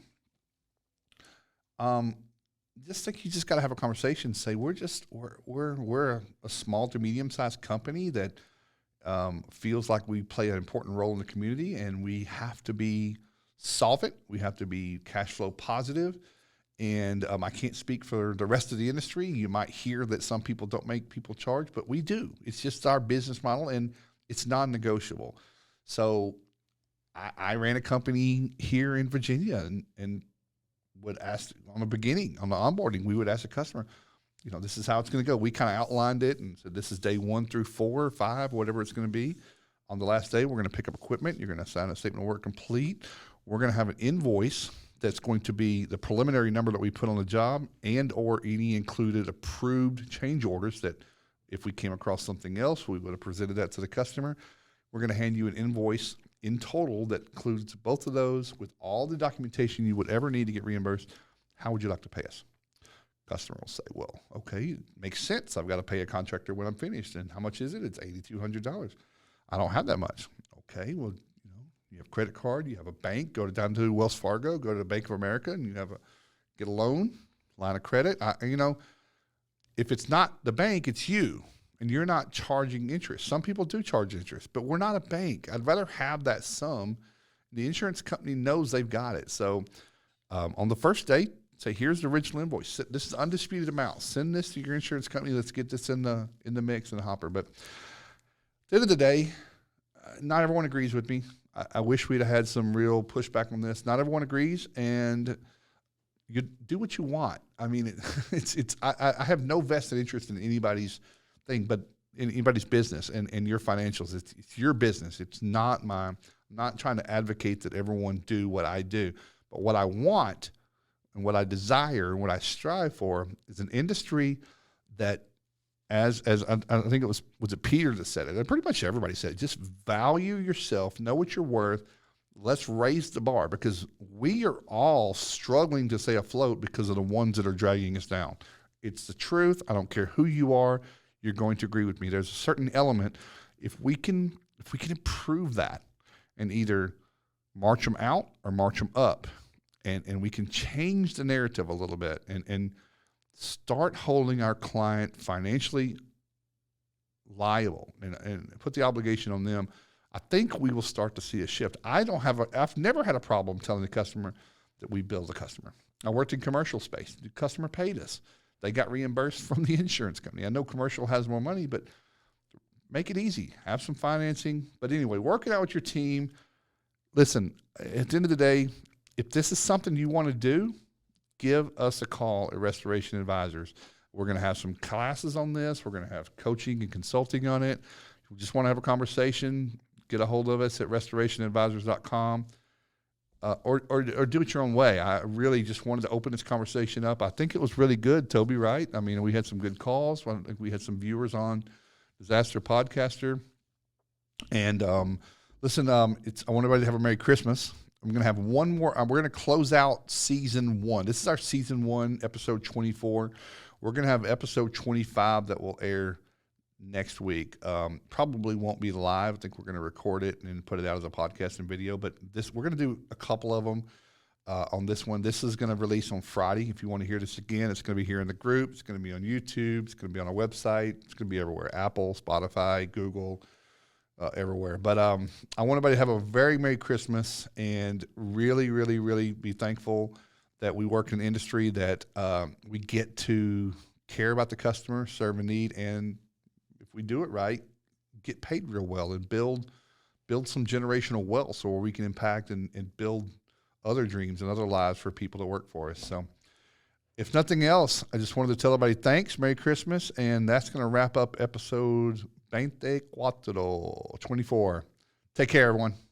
Just think you just got to have a conversation and say, we're a small to medium-sized company that feels like we play an important role in the community, and we have to be solvent. We have to be cash flow positive. And I can't speak for the rest of the industry. You might hear that some people don't make people charge, but we do. It's just our business model, and it's non-negotiable. So I ran a company here in Virginia and would ask on the onboarding, we would ask the customer, this is how it's going to go. We kind of outlined it and said, this is day 1 through 4 or 5, whatever it's going to be. On the last day, we're going to pick up equipment. You're going to sign a statement of work complete. We're going to have an invoice that's going to be the preliminary number that we put on the job and or any included approved change orders that if we came across something else, we would have presented that to the customer. We're going to hand you an invoice in total that includes both of those with all the documentation you would ever need to get reimbursed. How would you like to pay us? Customer will say, well, okay, it makes sense. I've got to pay a contractor when I'm finished. And how much is it? It's $8,200. I don't have that much. Okay, well, you have a credit card, you have a bank, go down to Wells Fargo, go to the Bank of America, and you get a loan, line of credit. If it's not the bank, it's you, and you're not charging interest. Some people do charge interest, but we're not a bank. I'd rather have that sum. The insurance company knows they've got it. So on the first day, say, here's the original invoice. This is undisputed amount. Send this to your insurance company. Let's get this in the mix, in the hopper. But at the end of the day, not everyone agrees with me. I wish we'd have had some real pushback on this. Not everyone agrees, and you do what you want. I mean, I have no vested interest in anybody's thing, but in anybody's business and your financials. It's your business. It's not mine. I'm not trying to advocate that everyone do what I do, but what I want and what I desire and what I strive for is an industry that, as I think it was it Peter that said it, and pretty much everybody said it, just value yourself, know what you're worth. Let's raise the bar, because we are all struggling to stay afloat because of the ones that are dragging us down. It's the truth. I don't care who you are. You're going to agree with me. There's a certain element. If we can improve that and either march them out or march them up, and we can change the narrative a little bit and start holding our client financially liable and put the obligation on them, I think we will start to see a shift. I've never had a problem telling the customer that we bill the customer. I worked in commercial space. The customer paid us. They got reimbursed from the insurance company. I know commercial has more money, but make it easy. Have some financing. But anyway, work it out with your team. Listen, at the end of the day, if this is something you want to do, give us a call at Restoration Advisors. We're going to have some classes on this. We're going to have coaching and consulting on it. If you just want to have a conversation, get a hold of us at restorationadvisors.com, or do it your own way. I really just wanted to open this conversation up. I think it was really good, Toby, right? I mean, we had some good calls. I think we had some viewers on Disaster Podcaster. And listen, I want everybody to have a Merry Christmas. I'm going to have one more. We're going to close out season 1. This is our season 1, episode 24. We're going to have episode 25 that will air next week. Probably won't be live. I think we're going to record it and put it out as a podcast and video. But we're going to do a couple of them on this one. This is going to release on Friday. If you want to hear this again, it's going to be here in the group. It's going to be on YouTube. It's going to be on our website. It's going to be everywhere. Apple, Spotify, Google, everywhere. But I want everybody to have a very Merry Christmas and really, really, really be thankful that we work in an industry that we get to care about the customer, serve a need, and if we do it right, get paid real well and build some generational wealth so where we can impact and build other dreams and other lives for people that work for us. So if nothing else, I just wanted to tell everybody thanks, Merry Christmas, and that's going to wrap up episode 24. Take care, everyone.